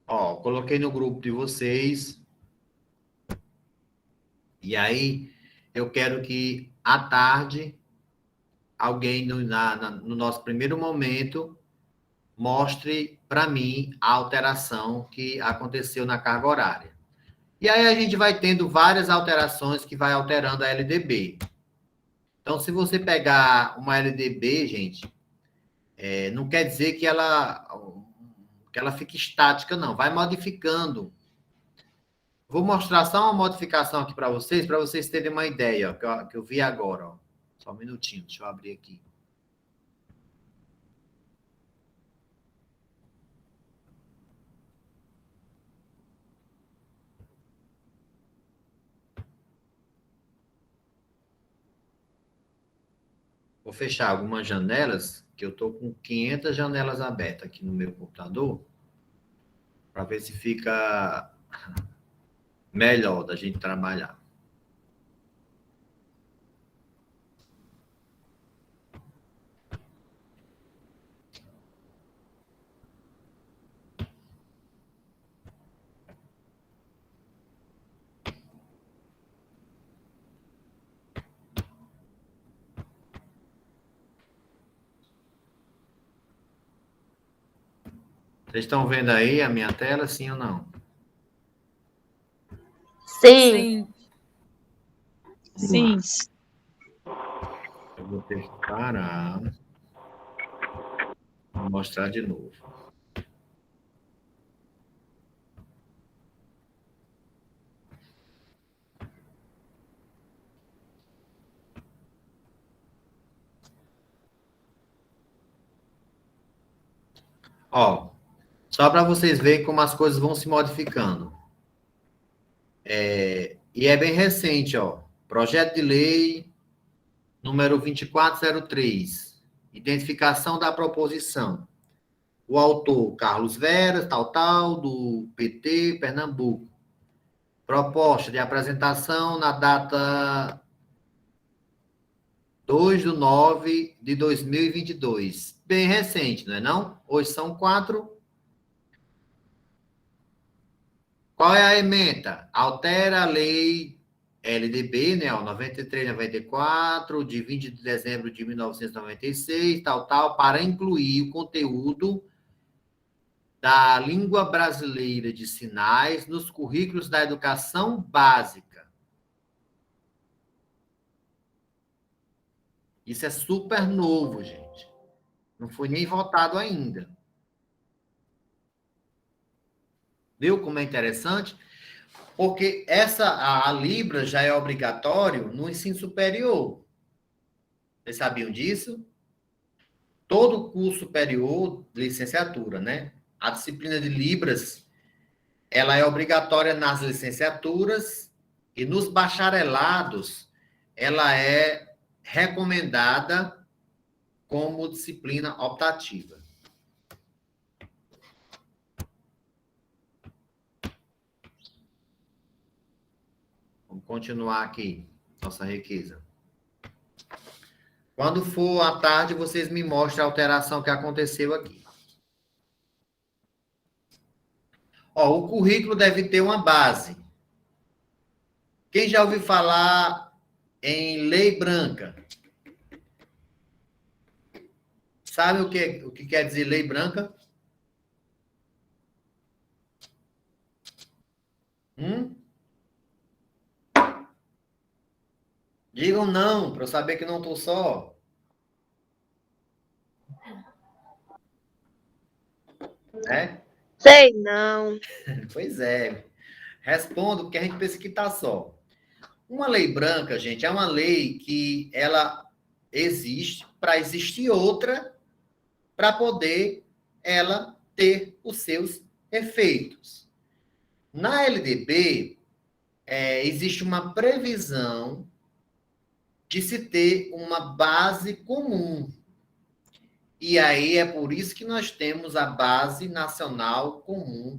Ó, coloquei no grupo de vocês. E aí, eu quero que, à tarde, alguém, no nosso primeiro momento, mostre para mim a alteração que aconteceu na carga horária. E aí, a gente vai tendo várias alterações que vai alterando a LDB. Então, se você pegar uma LDB, gente, não quer dizer que ela fique estática, não. Vai modificando. Vou mostrar só uma modificação aqui para vocês terem uma ideia, ó, que eu vi agora. Ó. Só um minutinho, deixa eu abrir aqui. Vou fechar algumas janelas, que eu estou com 500 janelas abertas aqui no meu computador, para ver se fica melhor da gente trabalhar. Vocês estão vendo aí a minha tela, sim ou não? Sim. Sim. Eu vou ter que parar. Vou mostrar de novo. Ó, só para vocês verem como as coisas vão se modificando. E é bem recente, ó. Projeto de lei número 2403. Identificação da proposição. O autor, Carlos Veras, do PT, Pernambuco. Proposta de apresentação na data 2/9/2022. Bem recente, não é não? Hoje são 4. Qual é a ementa? Altera a lei LDB, né, 93/94, de 20 de dezembro de 1996, para incluir o conteúdo da língua brasileira de sinais nos currículos da educação básica. Isso é super novo, gente. Não foi nem votado ainda. Viu como é interessante? Porque a Libra já é obrigatório no ensino superior. Vocês sabiam disso? Todo curso superior de licenciatura, né? A disciplina de Libras, ela é obrigatória nas licenciaturas e nos bacharelados, ela é recomendada como disciplina optativa. Vamos continuar aqui, nossa riqueza. Quando for à tarde, vocês me mostram a alteração que aconteceu aqui. Ó, o currículo deve ter uma base. Quem já ouviu falar em lei branca? Sabe o que quer dizer lei branca? Digam não, para eu saber que não estou só. É? Sei não. Pois é. Respondo, porque a gente pensa que está só. Uma lei branca, gente, é uma lei que ela existe para existir outra, para poder ela ter os seus efeitos. Na LDB, existe uma previsão de se ter uma base comum. E aí é por isso que nós temos a Base Nacional Comum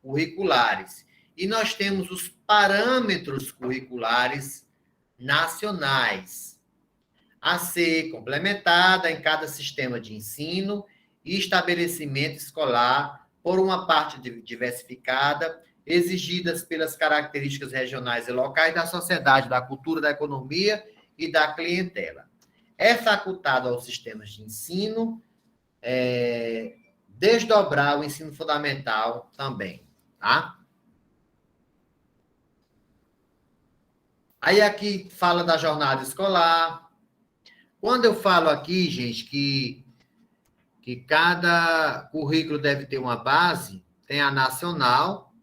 Curriculares. E nós temos os parâmetros curriculares nacionais a ser complementada em cada sistema de ensino e estabelecimento escolar por uma parte diversificada, exigidas pelas características regionais e locais da sociedade, da cultura, da economia e da clientela. É facultado aos sistemas de ensino desdobrar o ensino fundamental também, tá? Aí aqui fala da jornada escolar. Quando eu falo aqui, gente, que cada currículo deve ter uma base, tem a nacional,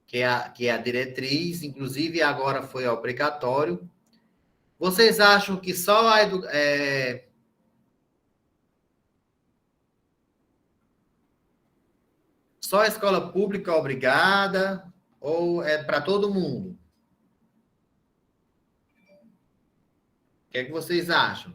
que é a diretriz, inclusive agora foi obrigatório. Vocês acham que só só a escola pública é obrigada ou é para todo mundo? O que é que vocês acham?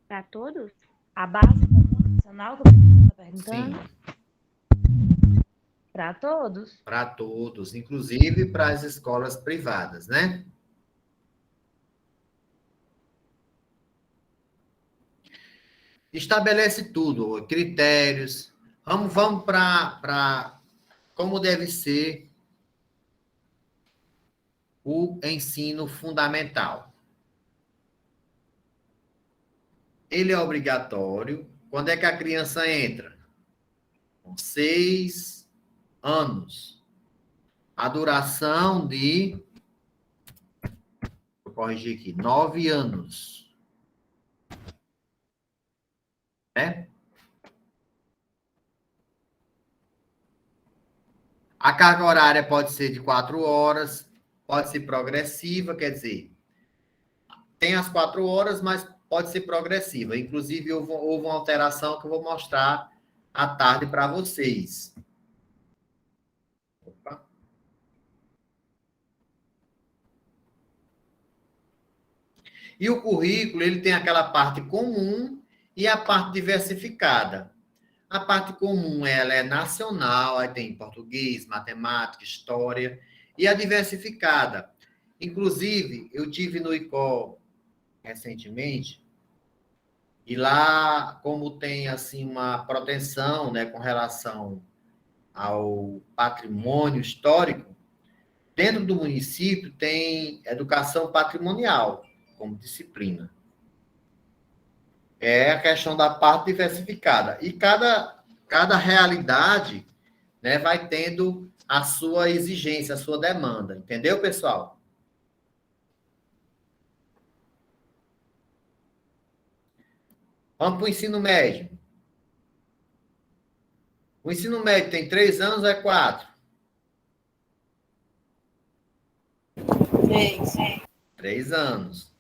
Para todos? A base nacional que você está perguntando? Sim. Para todos? Para todos, inclusive para as escolas privadas, né? Estabelece tudo, critérios. Vamos para como deve ser o ensino fundamental. Ele é obrigatório. Quando é que a criança entra? Com 6 anos. A duração de... Vou corrigir aqui. 9 anos. Né? A carga horária pode ser de 4 horas, pode ser progressiva, quer dizer, tem as 4 horas, mas pode ser progressiva. Inclusive, houve uma alteração que eu vou mostrar à tarde para vocês. Opa. E o currículo, ele tem aquela parte comum e a parte diversificada. A parte comum, ela é nacional, aí tem português, matemática, história, e a diversificada. Inclusive, eu tive no ICO recentemente, e lá, como tem assim uma proteção, né, com relação ao patrimônio histórico, dentro do município tem educação patrimonial como disciplina. É a questão da parte diversificada. E cada realidade, né, vai tendo a sua exigência, a sua demanda. Entendeu, pessoal? Vamos para o ensino médio. O ensino médio tem 3 anos ou é 4? 3 anos.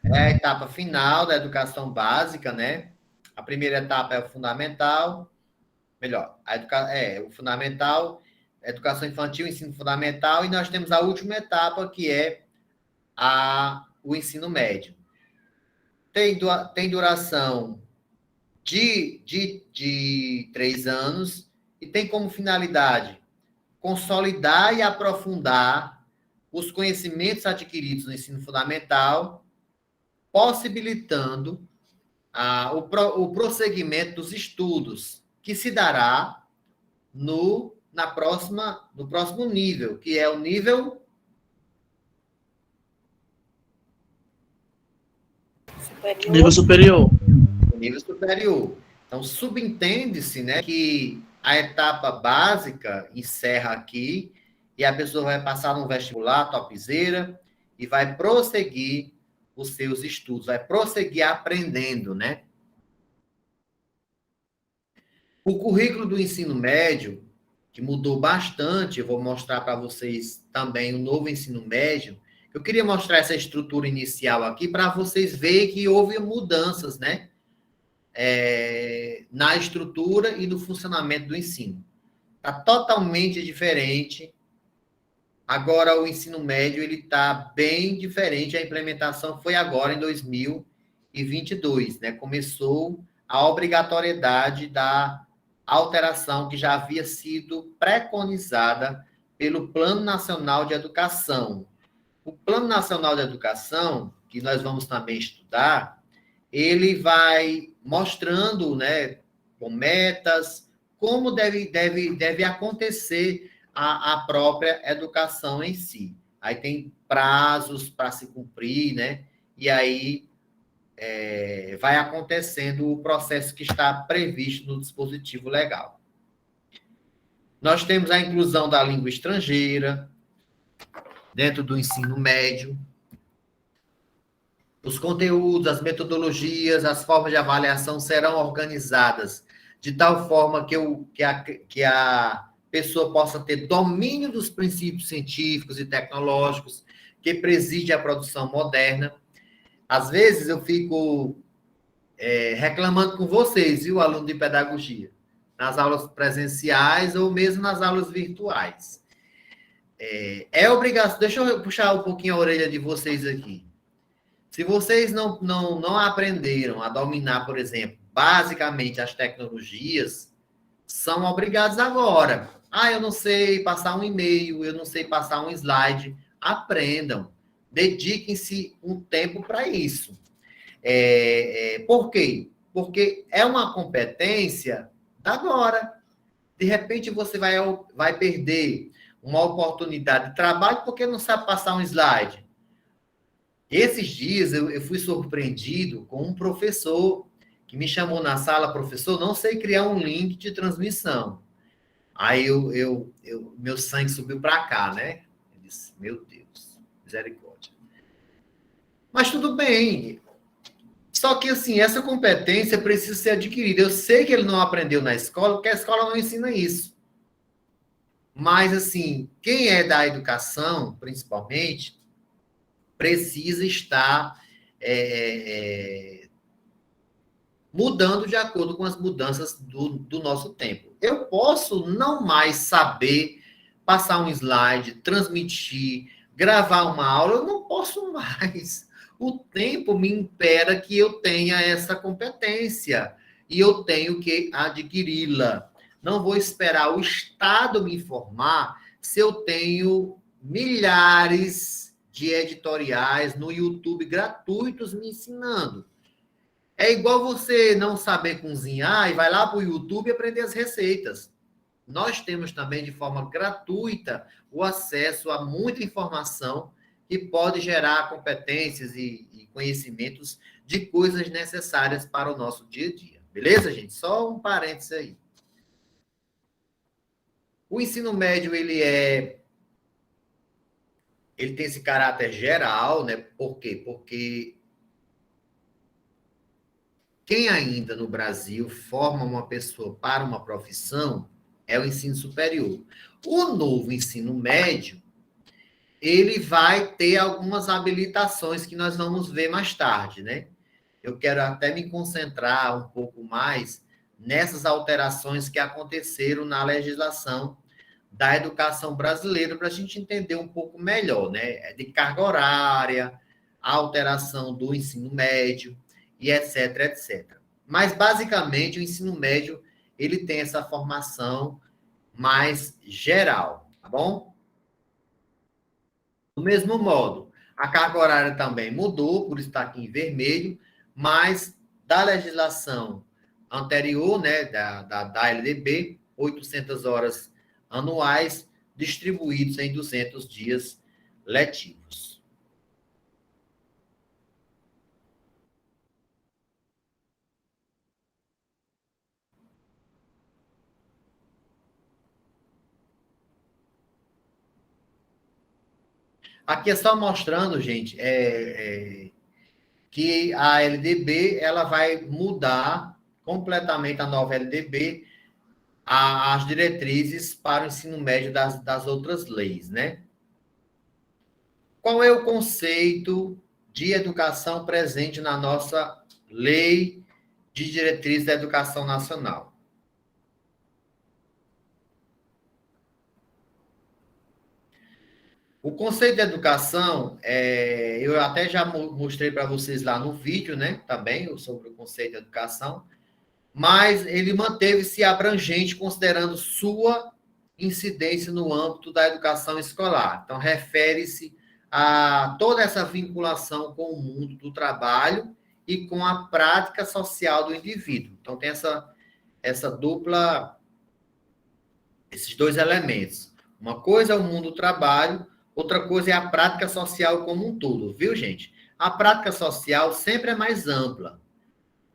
É a etapa final da educação básica, né? A primeira etapa é o fundamental, melhor, o fundamental, educação infantil, ensino fundamental, e nós temos a última etapa, que é o ensino médio. Tem duração de 3 anos e tem como finalidade consolidar e aprofundar os conhecimentos adquiridos no ensino fundamental, possibilitando o prosseguimento dos estudos, que se dará no próximo nível, que é o nível Superior. Nível superior. Nível superior. Então, subentende-se, né, que a etapa básica encerra aqui e a pessoa vai passar no vestibular, topzera, e vai prosseguir os seus estudos, vai prosseguir aprendendo, né? O currículo do ensino médio, que mudou bastante, eu vou mostrar para vocês também o novo ensino médio. Eu queria mostrar essa estrutura inicial aqui para vocês verem que houve mudanças, né? Na estrutura e no funcionamento do ensino. Está totalmente diferente. Agora, o ensino médio ele está bem diferente. A implementação foi agora, em 2022. Né? Começou a obrigatoriedade da alteração que já havia sido preconizada pelo Plano Nacional de Educação. O Plano Nacional de Educação, que nós vamos também estudar, ele vai mostrando, né, com metas, como deve acontecer a própria educação em si. Aí tem prazos para se cumprir, né? E aí vai acontecendo o processo que está previsto no dispositivo legal. Nós temos a inclusão da língua estrangeira dentro do ensino médio. Os conteúdos, as metodologias, as formas de avaliação serão organizadas de tal forma que a pessoa possa ter domínio dos princípios científicos e tecnológicos que preside a produção moderna. Às vezes eu fico reclamando com vocês, viu, aluno de pedagogia, nas aulas presenciais ou mesmo nas aulas virtuais. Obrigação. Deixa eu puxar um pouquinho a orelha de vocês aqui. Se vocês não aprenderam a dominar, por exemplo, basicamente as tecnologias, são obrigados agora. Eu não sei passar um e-mail, eu não sei passar um slide. Aprendam. Dediquem-se um tempo para isso. Por quê? Porque é uma competência da agora. De repente, você vai perder uma oportunidade de trabalho porque não sabe passar um slide. Esses dias eu fui surpreendido com um professor que me chamou na sala: professor, não sei criar um link de transmissão. Aí meu sangue subiu para cá, né? Eu disse, meu Deus, misericórdia. Mas tudo bem. Só que, assim, essa competência precisa ser adquirida. Eu sei que ele não aprendeu na escola, porque a escola não ensina isso. Mas, assim, quem é da educação, principalmente, precisa estar mudando de acordo com as mudanças do nosso tempo. Eu posso não mais saber passar um slide, transmitir, gravar uma aula, eu não posso mais. O tempo me impera que eu tenha essa competência e eu tenho que adquiri-la. Não vou esperar o Estado me informar se eu tenho milhares de editoriais no YouTube gratuitos me ensinando. É igual você não saber cozinhar e vai lá para o YouTube aprender as receitas. Nós temos também, de forma gratuita, o acesso a muita informação que pode gerar competências e conhecimentos de coisas necessárias para o nosso dia a dia. Beleza, gente? Só um parênteses aí. O ensino médio, ele tem esse caráter geral, né? Por quê? Porque quem ainda no Brasil forma uma pessoa para uma profissão é o ensino superior. O novo ensino médio, ele vai ter algumas habilitações que nós vamos ver mais tarde, né? Eu quero até me concentrar um pouco mais nessas alterações que aconteceram na legislação da educação brasileira, para a gente entender um pouco melhor, né? De carga horária, a alteração do ensino médio, e etc, etc. Mas, basicamente, o ensino médio, ele tem essa formação mais geral, tá bom? Do mesmo modo, a carga horária também mudou, por estar aqui em vermelho, mas da legislação anterior, né, da LDB, 800 horas anuais, distribuídos em 200 dias letivos. Aqui é só mostrando, gente, que a LDB ela vai mudar completamente, a nova LDB, as diretrizes para o ensino médio das outras leis, né? Qual é o conceito de educação presente na nossa Lei de Diretrizes da Educação Nacional? O conceito de educação, eu até já mostrei para vocês lá no vídeo, né, também, sobre o conceito de educação, mas ele manteve-se abrangente, considerando sua incidência no âmbito da educação escolar. Então, refere-se a toda essa vinculação com o mundo do trabalho e com a prática social do indivíduo. Então, tem essa dupla, esses dois elementos. Uma coisa é o mundo do trabalho, outra coisa é a prática social como um todo, viu, gente? A prática social sempre é mais ampla.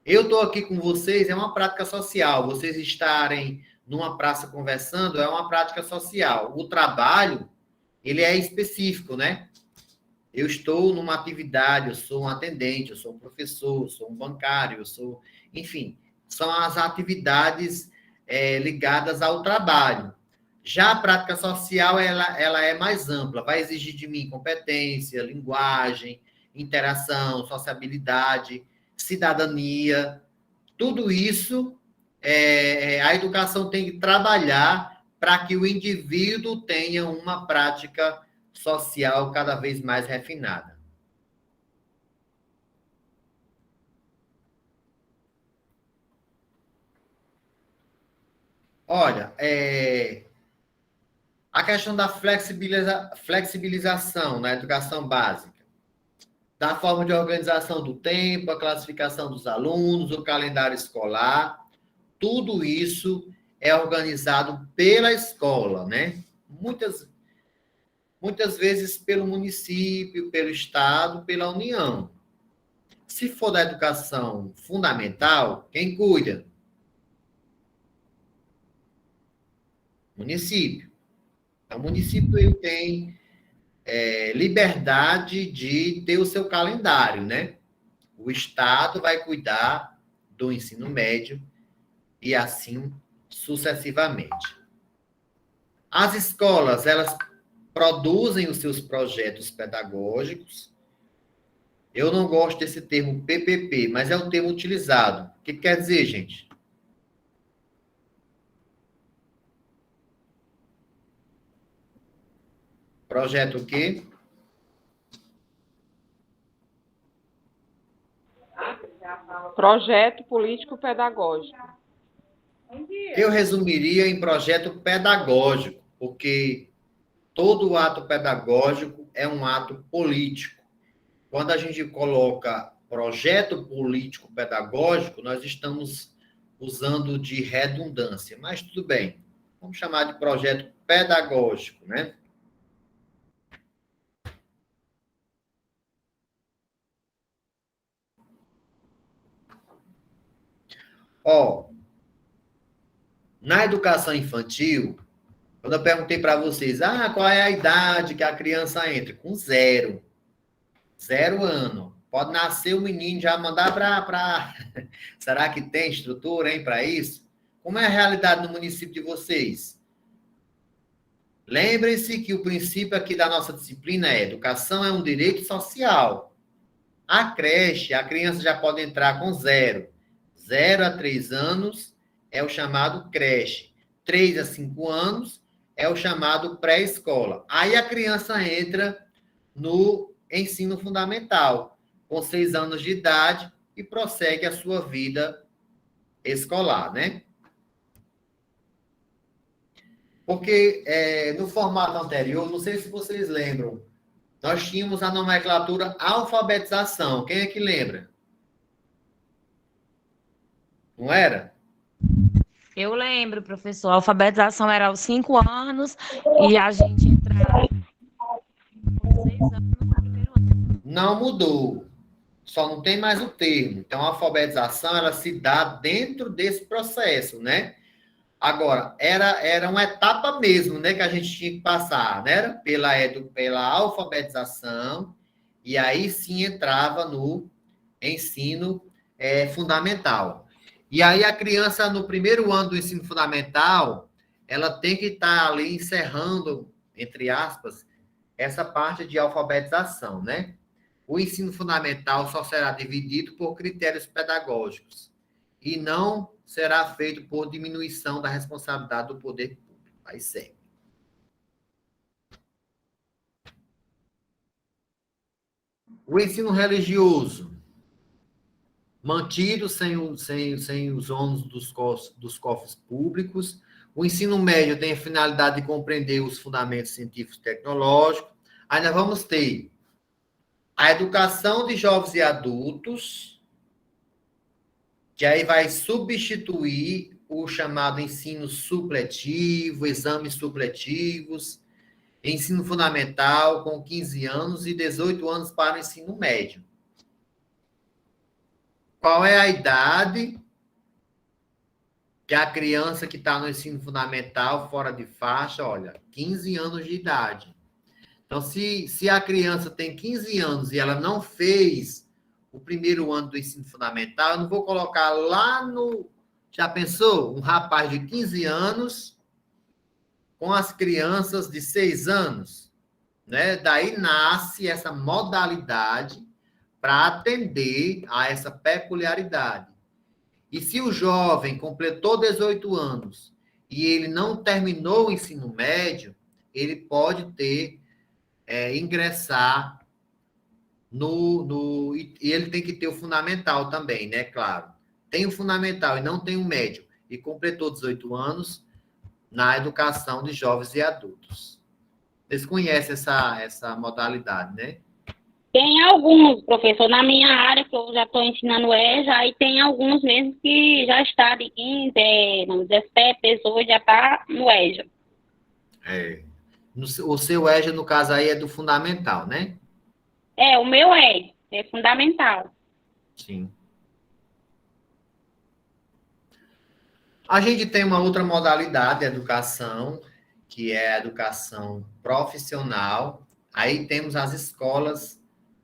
Eu estou aqui com vocês, é uma prática social. Vocês estarem numa praça conversando é uma prática social. O trabalho, ele é específico, né? Eu estou numa atividade, eu sou um atendente, eu sou um professor, eu sou um bancário, eu sou... Enfim, são as atividades ligadas ao trabalho. Já a prática social, ela é mais ampla, vai exigir de mim competência, linguagem, interação, sociabilidade, cidadania. Tudo isso, a educação tem que trabalhar para que o indivíduo tenha uma prática social cada vez mais refinada. Olha, a questão da flexibilização na educação básica, da forma de organização do tempo, a classificação dos alunos, o calendário escolar, tudo isso é organizado pela escola, né? Muitas muitas vezes pelo município, pelo Estado, pela União. Se for da educação fundamental, quem cuida? Município. Então, o município ele tem liberdade de ter o seu calendário, né? O Estado vai cuidar do ensino médio e assim sucessivamente. As escolas, elas produzem os seus projetos pedagógicos. Eu não gosto desse termo PPP, mas é o termo utilizado. O que quer dizer, gente? Projeto o quê? Projeto político-pedagógico. Eu resumiria em projeto pedagógico, porque todo ato pedagógico é um ato político. Quando a gente coloca projeto político-pedagógico, nós estamos usando de redundância, mas tudo bem. Vamos chamar de projeto pedagógico, né? Ó, na educação infantil, quando eu perguntei para vocês, qual é a idade que a criança entra? Com 0. 0 ano. Pode nascer o menino já mandar para... Será que tem estrutura, hein, para isso? Como é a realidade no município de vocês? Lembrem-se que o princípio aqui da nossa disciplina é educação é um direito social. A creche, a criança já pode entrar com 0. 0 a 3 anos é o chamado creche. 3 a 5 anos é o chamado pré-escola. Aí a criança entra no ensino fundamental, com 6 anos de idade, e prossegue a sua vida escolar, né? Porque no formato anterior, não sei se vocês lembram, nós tínhamos a nomenclatura alfabetização. Quem é que lembra? Não era? Eu lembro, professor, a alfabetização era aos 5 anos e a gente entrava com 6 anos no primeiro ano. Não mudou. Só não tem mais o termo. Então, a alfabetização, ela se dá dentro desse processo, né? Agora, era uma etapa mesmo, né, que a gente tinha que passar, né? Pela alfabetização, e aí sim entrava no ensino fundamental. E aí a criança, no primeiro ano do ensino fundamental, ela tem que estar ali encerrando, entre aspas, essa parte de alfabetização, né? O ensino fundamental só será dividido por critérios pedagógicos e não será feito por diminuição da responsabilidade do poder público. Aí segue. O ensino religioso, mantido sem os ônus dos cofres públicos. O ensino médio tem a finalidade de compreender os fundamentos científicos e tecnológicos. Aí nós vamos ter a educação de jovens e adultos, que aí vai substituir o chamado ensino supletivo, exames supletivos, ensino fundamental com 15 anos e 18 anos para o ensino médio. Qual é a idade que a criança que está no ensino fundamental, fora de faixa, olha, 15 anos de idade. Então, se a criança tem 15 anos e ela não fez o primeiro ano do ensino fundamental, eu não vou colocar lá no... Já pensou? Um rapaz de 15 anos com as crianças de 6 anos, né? Daí nasce essa modalidade para atender a essa peculiaridade. E se o jovem completou 18 anos e ele não terminou o ensino médio, ele pode ingressar e ele tem que ter o fundamental também, né? Claro. Tem o fundamental e não tem o médio. E completou 18 anos na educação de jovens e adultos. Vocês conhecem essa modalidade, né? Tem alguns, professor, na minha área, que eu já estou ensinando EJA, aí tem alguns mesmo que já está de 15, 17, 18, já está no EJA. O seu EJA, no caso aí, é do fundamental, né? O meu é fundamental. Sim. A gente tem uma outra modalidade de educação, que é a educação profissional. Aí temos as escolas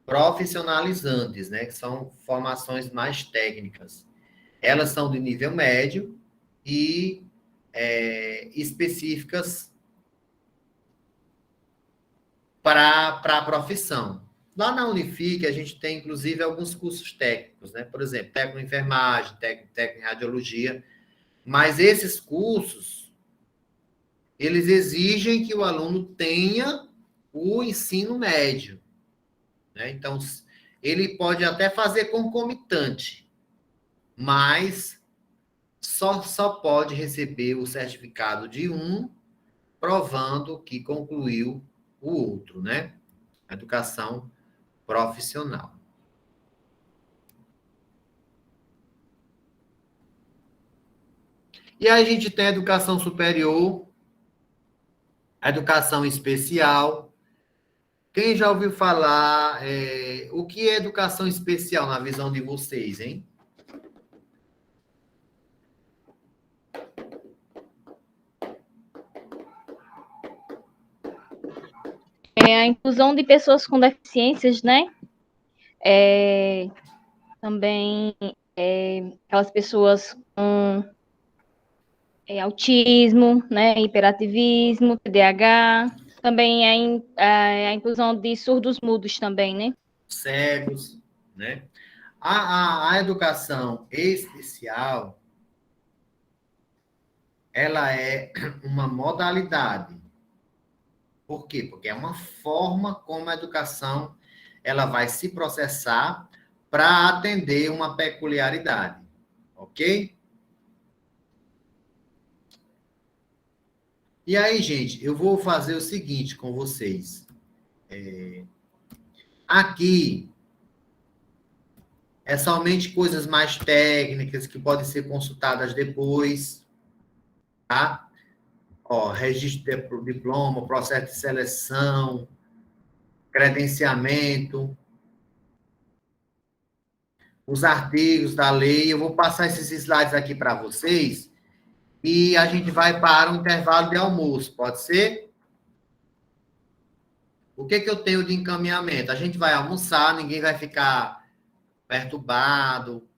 profissionalizantes, né? Que são formações mais técnicas. Elas são de nível médio e específicas para a profissão. Lá na Unifique, a gente tem, inclusive, alguns cursos técnicos, né? Por exemplo, técnico em enfermagem, técnico em radiologia. Mas esses cursos, eles exigem que o aluno tenha o ensino médio, né? Então, ele pode até fazer concomitante, mas só pode receber o certificado de um, provando que concluiu o outro, né? Educação profissional. E aí a gente tem a educação superior, a educação especial. Quem já ouviu falar, o que é educação especial na visão de vocês, hein? A inclusão de pessoas com deficiências, né? Também aquelas pessoas com autismo, né? Hiperativismo, TDAH. Também a inclusão de surdos mudos também, né? Cegos, né? A educação especial, ela é uma modalidade. Por quê? Porque é uma forma como a educação ela vai se processar para atender uma peculiaridade, ok? E aí, gente, eu vou fazer o seguinte com vocês. Aqui é somente coisas mais técnicas que podem ser consultadas depois, tá? Registro de diploma, processo de seleção, credenciamento, os artigos da lei. Eu vou passar esses slides aqui para vocês e a gente vai para o intervalo de almoço, pode ser? O que eu tenho de encaminhamento? A gente vai almoçar, ninguém vai ficar perturbado,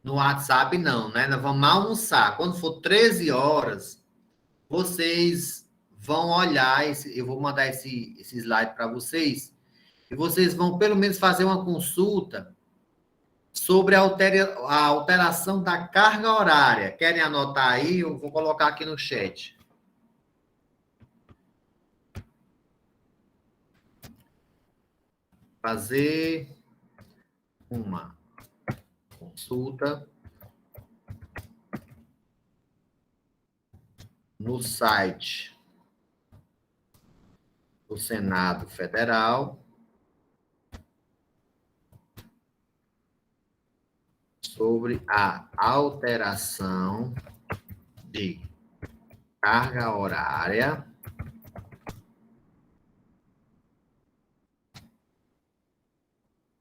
no WhatsApp não, né? Nós vamos almoçar. Quando for 13 horas, vocês vão olhar, eu vou mandar esse slide para vocês, e vocês vão pelo menos fazer uma consulta sobre a alteração da carga horária. Querem anotar aí? Eu vou colocar aqui no chat. Fazer uma consulta no site do Senado Federal sobre a alteração de carga horária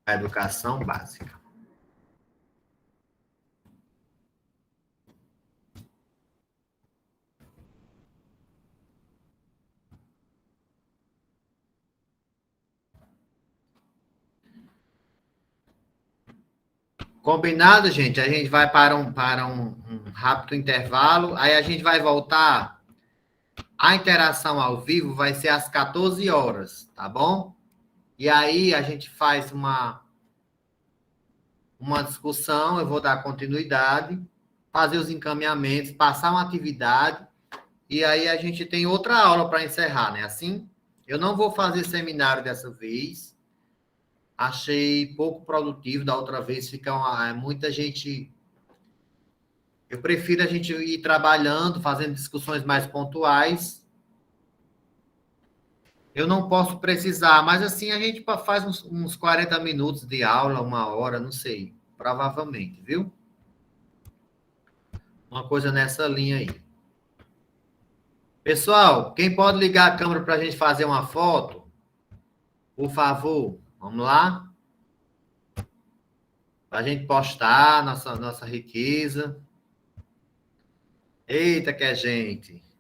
da educação básica. Combinado, gente? A gente vai para um rápido intervalo, aí a gente vai voltar. A interação ao vivo vai ser às 14 horas, tá bom? E aí a gente faz uma discussão, eu vou dar continuidade, fazer os encaminhamentos, passar uma atividade, e aí a gente tem outra aula para encerrar, né? Assim, eu não vou fazer seminário dessa vez. Achei pouco produtivo da outra vez, fica muita gente. Eu prefiro a gente ir trabalhando, fazendo discussões mais pontuais. Eu não posso precisar, mas assim a gente faz uns 40 minutos de aula, 1 hora, não sei, provavelmente, viu? Uma coisa nessa linha aí. Pessoal, quem pode ligar a câmera para a gente fazer uma foto? Por favor, vamos lá? Para a gente postar nossa riqueza. Eita, que é gente.